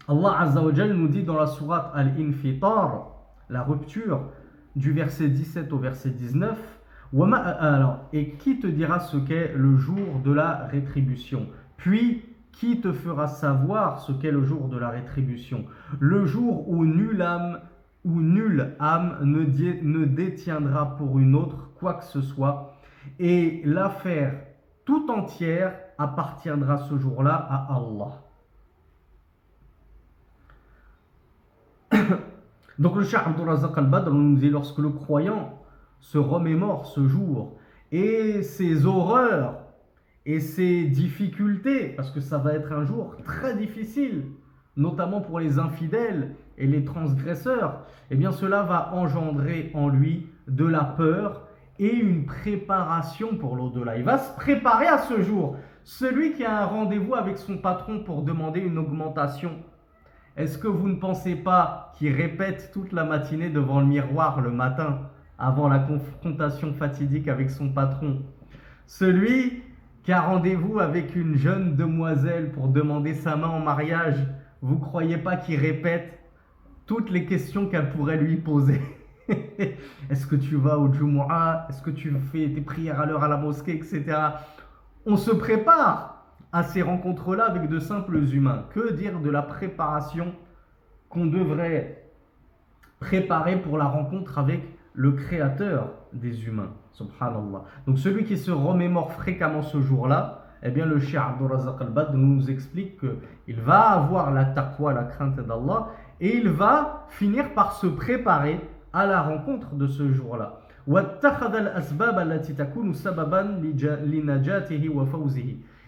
Allah Azza wa Jal nous dit dans la sourate Al-Infitar, la rupture, du verset 17 au verset 19, et qui te dira ce qu'est le jour de la rétribution? Puis, qui te fera savoir ce qu'est le jour de la rétribution? Le jour où nulle âme ne détiendra pour une autre quoi que ce soit, et l'affaire tout entière appartiendra ce jour-là à Allah. Donc le Cheikh Abdurrazzaq al-Badr nous dit, lorsque le croyant se remémore ce jour et ses horreurs et ses difficultés, parce que ça va être un jour très difficile, notamment pour les infidèles et les transgresseurs, eh bien cela va engendrer en lui de la peur et une préparation pour l'au-delà. Il va se préparer à ce jour. Celui qui a un rendez-vous avec son patron pour demander une augmentation, est-ce que vous ne pensez pas qu'il répète toute la matinée devant le miroir le matin, avant la confrontation fatidique avec son patron? Celui qui a rendez-vous avec une jeune demoiselle pour demander sa main en mariage, vous ne croyez pas qu'il répète toutes les questions qu'elle pourrait lui poser? Est-ce que tu vas au Jumu'ah? Est-ce que tu fais tes prières à l'heure à la mosquée, etc. On se prépare à ces rencontres-là avec de simples humains? Que dire de la préparation qu'on devrait préparer pour la rencontre avec le créateur des humains, subhanallah. Donc celui qui se remémore fréquemment ce jour-là, eh bien le Cheikh Abdul Razak Al-Badr nous explique qu'il va avoir la taqwa, la crainte d'Allah, et il va finir par se préparer à la rencontre de ce jour-là.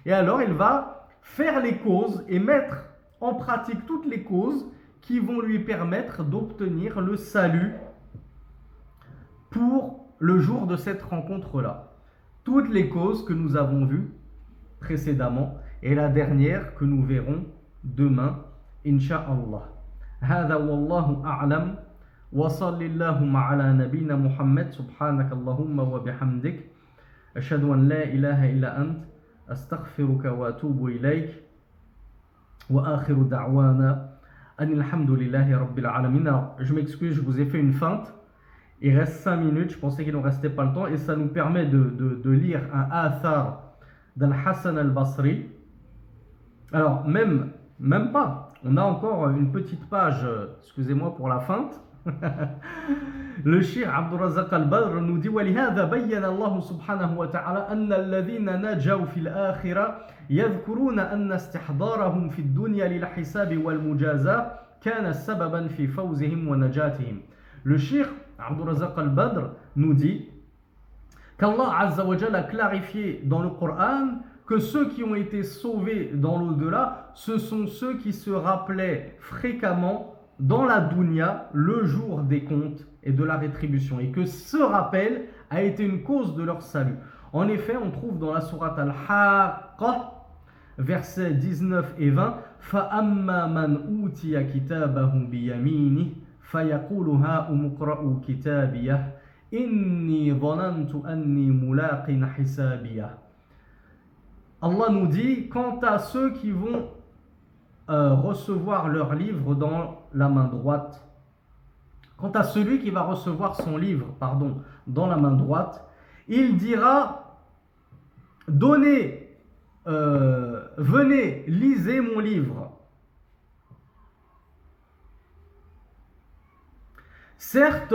Et alors il va faire les causes et mettre en pratique toutes les causes qui vont lui permettre d'obtenir le salut pour le jour de cette rencontre-là. Toutes les causes que nous avons vues précédemment et la dernière que nous verrons demain, incha'Allah. هذا والله أعلم وصل اللهم على نبينا محمد سبحانك اللهم وبحمدك أشهد أن لا إله إلا أنت أستغفرك وأتوب إليك وآخر دعوانا أن الحمد لله رب العالمين. Alors, je m'excuse, je vous ai fait une feinte. Il reste 5 minutes, je pensais qu'il ne restait pas le temps, et ça nous permet de lire un athar d'Al-Hassan al-Basri. Alors, même pas, on a encore une petite page, excusez-moi pour la feinte. Le Cheikh Abdul Razak Al-Badr nous dit وَلِهَذَا بَيَّنَ اللَّهُ سُبْحَانَهُ وَتَعَالَى أَنَّ الَّذِينَ نَجَوْا فِي الْآخِرَةِ يَذْكُرُونَ أَنَّ استحضارهم في الدنيا للحساب والمجازاة كان سببا في فوزهم ونجاتهم. Le Cheikh Abdul Razak Al-Badr nous dit qu'Allah Azza wa Jalla a clarifié dans le Coran que ceux qui ont été sauvés dans l'au-delà, ce sont ceux qui se rappelaient fréquemment dans la dunya le jour des comptes et de la rétribution, et que ce rappel a été une cause de leur salut. En effet, on trouve dans la sourate Al-Haqqa, versets 19 et 20, فَأَمَّا مَنْ أُوتِيَ كِتَابَهُ بِيَمِينِهِ فَيَقُولُ هَاؤُمُ اقْرَءُوا كِتَابِيَهْ إِنِّي ظَنَنْتُ أَنِّي مُلَاقٍ حِسَابِيَهْ. Allah nous dit, quant à ceux qui vont recevoir leur livre dans la main droite, quant à celui qui va recevoir son livre, dans la main droite, il dira, venez, lisez mon livre. Certes,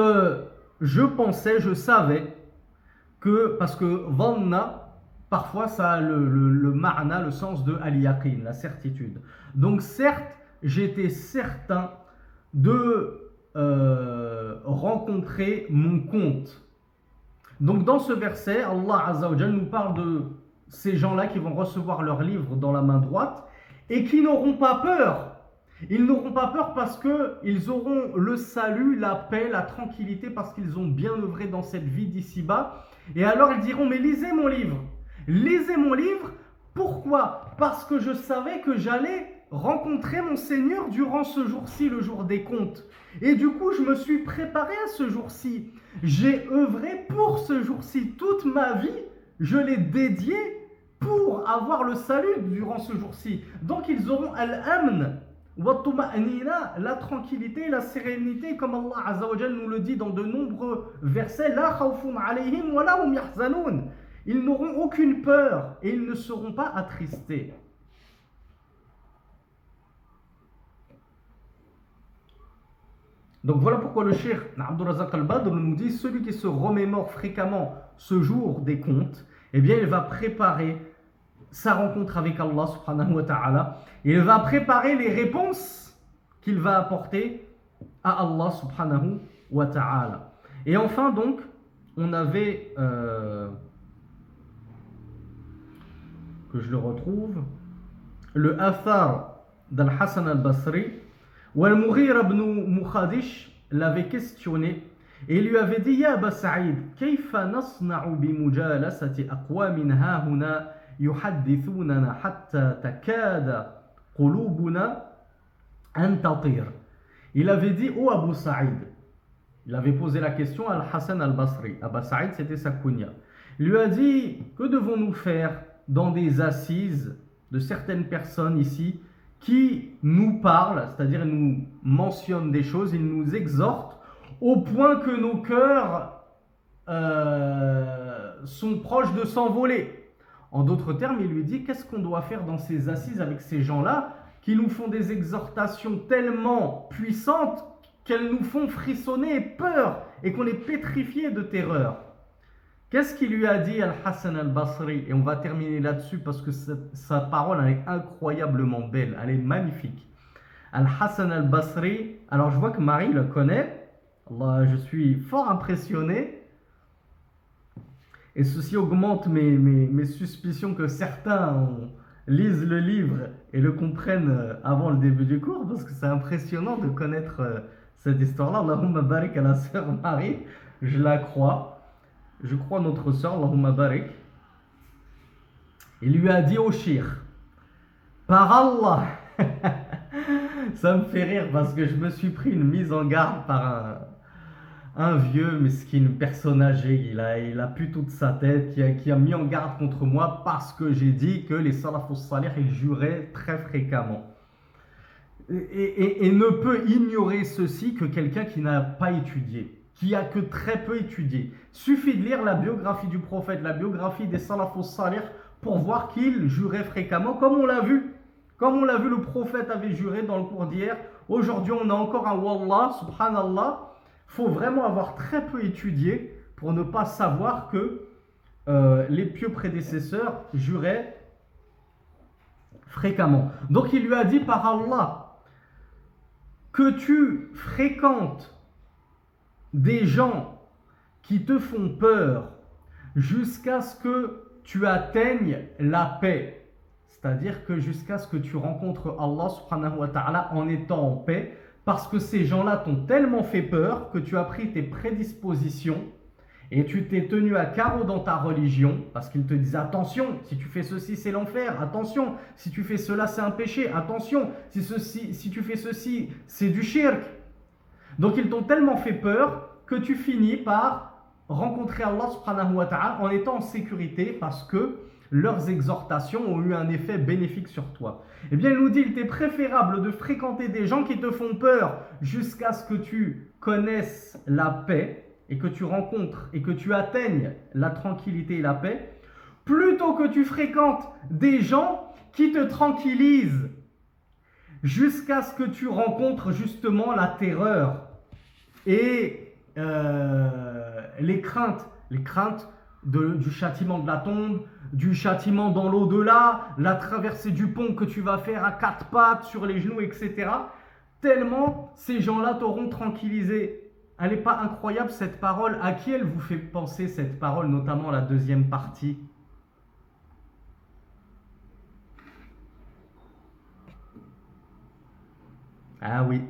je savais que, parce que Vanna, parfois ça a le ma'na, le sens de al-yaqin, la certitude. Donc certes, j'étais certain de rencontrer mon compte. Donc dans ce verset, Allah Azza wa Jalla nous parle de ces gens-là qui vont recevoir leur livre dans la main droite et qui n'auront pas peur. Ils n'auront pas peur parce qu'ils auront le salut, la paix, la tranquillité, parce qu'ils ont bien œuvré dans cette vie d'ici-bas. Et alors ils diront, mais lisez mon livre. Lisez mon livre. Pourquoi? Parce que je savais que j'allais rencontrer mon Seigneur durant ce jour-ci, le jour des comptes. Et du coup, je me suis préparé à ce jour-ci. J'ai œuvré pour ce jour-ci. Toute ma vie, je l'ai dédiée pour avoir le salut durant ce jour-ci. Donc ils auront al-amn, la tranquillité, la sérénité, comme Allah Azza wa Jalla nous le dit dans de nombreux versets. La khawfun alayhim wa la hum yahzanun. Ils n'auront aucune peur et ils ne seront pas attristés. Donc voilà pourquoi le Cheikh Abdul Razak Al-Badr nous dit, celui qui se remémore fréquemment ce jour des comptes, eh bien il va préparer sa rencontre avec Allah subhanahu wa ta'ala. Il va préparer les réponses qu'il va apporter à Allah subhanahu wa ta'ala. Et enfin donc, on avait, que je le retrouve, le athar d'Al-Hassan al-Basri, où Al-Mughira ibn Mukhadish l'avait questionné et il lui avait dit, Ya Aba Sa'id, kayfa nasna'u bi mujalasati aqwamin hahuna yuhaddithunana hatta takada qulubuna an tatir. Il avait dit, oh Abu Sa'id, il avait posé la question à Al-Hassan al-Basri. Aba Sa'id, c'était sa kunya. Il lui a dit, que devons-nous faire dans des assises de certaines personnes ici qui nous parlent, c'est-à-dire nous mentionnent des choses, ils nous exhortent au point que nos cœurs sont proches de s'envoler. En d'autres termes, il lui dit qu'est-ce qu'on doit faire dans ces assises avec ces gens-là qui nous font des exhortations tellement puissantes qu'elles nous font frissonner et peur et qu'on est pétrifié de terreur. Qu'est-ce qu'il lui a dit Al-Hassan al-Basri? Et on va terminer là-dessus parce que sa parole elle est incroyablement belle, elle est magnifique. Al-Hassan al-Basri, alors je vois que Marie le connaît, Allah, je suis fort impressionné. Et ceci augmente mes suspicions que certains lisent le livre et le comprennent avant le début du cours, parce que c'est impressionnant de connaître cette histoire-là. Allahumma barik à la sœur Marie, je la crois. Je crois notre sœur, Allahumma barik. Il lui a dit au shir, par Allah, ça me fait rire parce que je me suis pris une mise en garde par un vieux, mesquin, une personne âgée, il a pu toute sa tête, qui a mis en garde contre moi parce que j'ai dit que les salafus salih, ils juraient très fréquemment. Et ne peut ignorer ceci que quelqu'un qui n'a pas étudié, qui a que très peu étudié. Suffit de lire la biographie du prophète, la biographie des salafus salih, pour voir qu'il jurait fréquemment, comme on l'a vu. Comme on l'a vu, le prophète avait juré dans le cours d'hier. Aujourd'hui, on a encore un wallah, subhanallah. Il faut vraiment avoir très peu étudié pour ne pas savoir que les pieux prédécesseurs juraient fréquemment. Donc il lui a dit par Allah, que tu fréquentes des gens qui te font peur jusqu'à ce que tu atteignes la paix. C'est-à-dire que jusqu'à ce que tu rencontres Allah subhanahu wa ta'ala en étant en paix, parce que ces gens-là t'ont tellement fait peur que tu as pris tes prédispositions et tu t'es tenu à carreau dans ta religion, parce qu'ils te disent attention, si tu fais ceci c'est l'enfer, attention, si tu fais cela c'est un péché, attention, si tu fais ceci c'est du shirk. Donc ils t'ont tellement fait peur que tu finis par rencontrer Allah subhanahu wa ta'ala en étant en sécurité parce que leurs exhortations ont eu un effet bénéfique sur toi. Eh bien, il nous dit, il t'est préférable de fréquenter des gens qui te font peur jusqu'à ce que tu connaisses la paix et que tu rencontres et que tu atteignes la tranquillité et la paix, plutôt que tu fréquentes des gens qui te tranquillisent jusqu'à ce que tu rencontres justement la terreur et les craintes du châtiment de la tombe, du châtiment dans l'au-delà, la traversée du pont que tu vas faire à quatre pattes, sur les genoux, etc. Tellement ces gens-là t'auront tranquillisé. Elle n'est pas incroyable cette parole? À qui elle vous fait penser cette parole, notamment la deuxième partie? Ah oui,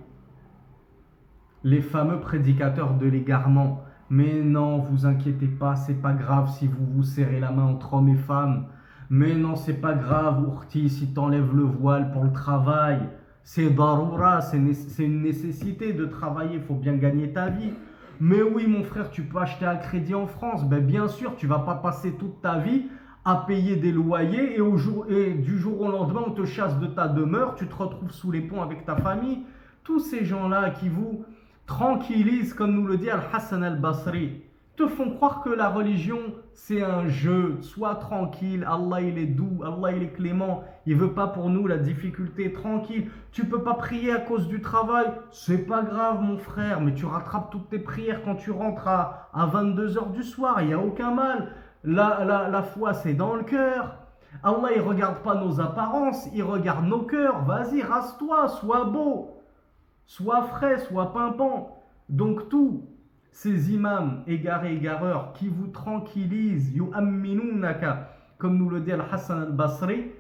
les fameux prédicateurs de l'égarement. Mais non, vous inquiétez pas, c'est pas grave si vous vous serrez la main entre hommes et femmes. Mais non, c'est pas grave, Ourti, si t'enlèves le voile pour le travail. C'est daroura, c'est une nécessité de travailler, il faut bien gagner ta vie. Mais oui, mon frère, tu peux acheter un crédit en France. Ben bien sûr, tu vas pas passer toute ta vie à payer des loyers et du jour au lendemain, on te chasse de ta demeure, tu te retrouves sous les ponts avec ta famille. Tous ces gens-là qui vous tranquillisent, comme nous le dit Al-Hassan al-Basri, te font croire que la religion c'est un jeu. Sois tranquille, Allah il est doux, Allah il est clément, il veut pas pour nous la difficulté, tranquille. Tu peux pas prier à cause du travail, c'est pas grave mon frère, mais tu rattrapes toutes tes prières quand tu rentres à 22h du soir, il n'y a aucun mal. La foi c'est dans le cœur. Allah il regarde pas nos apparences, il regarde nos cœurs. Vas-y, rase-toi, sois beau, sois frais, sois pimpant. Donc tous ces imams égarés, égareurs qui vous tranquillisent, yu'amminunaka, comme nous le dit Al-Hassan al-Basri,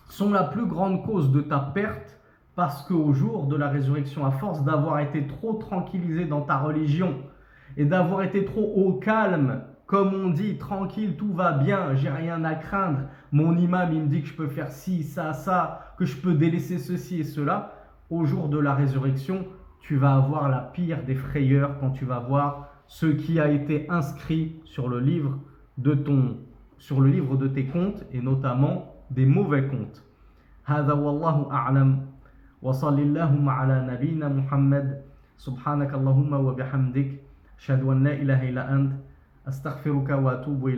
sont la plus grande cause de ta perte, parce qu'au jour de la résurrection, à force d'avoir été trop tranquillisé dans ta religion et d'avoir été trop au calme, comme on dit, tranquille, tout va bien, j'ai rien à craindre, mon imam il me dit que je peux faire ci, ça, que je peux délaisser ceci et cela, au jour de la résurrection, tu vas avoir la pire des frayeurs quand tu vas voir ce qui a été inscrit sur le livre de tes comptes et notamment des mauvais comptes. هذا والله أعلم وصلى اللهم على نبينا محمد سبحانك اللهم وبحمدك أشهد أن لا إله إلا أنت أستغفرك وأتوب إليك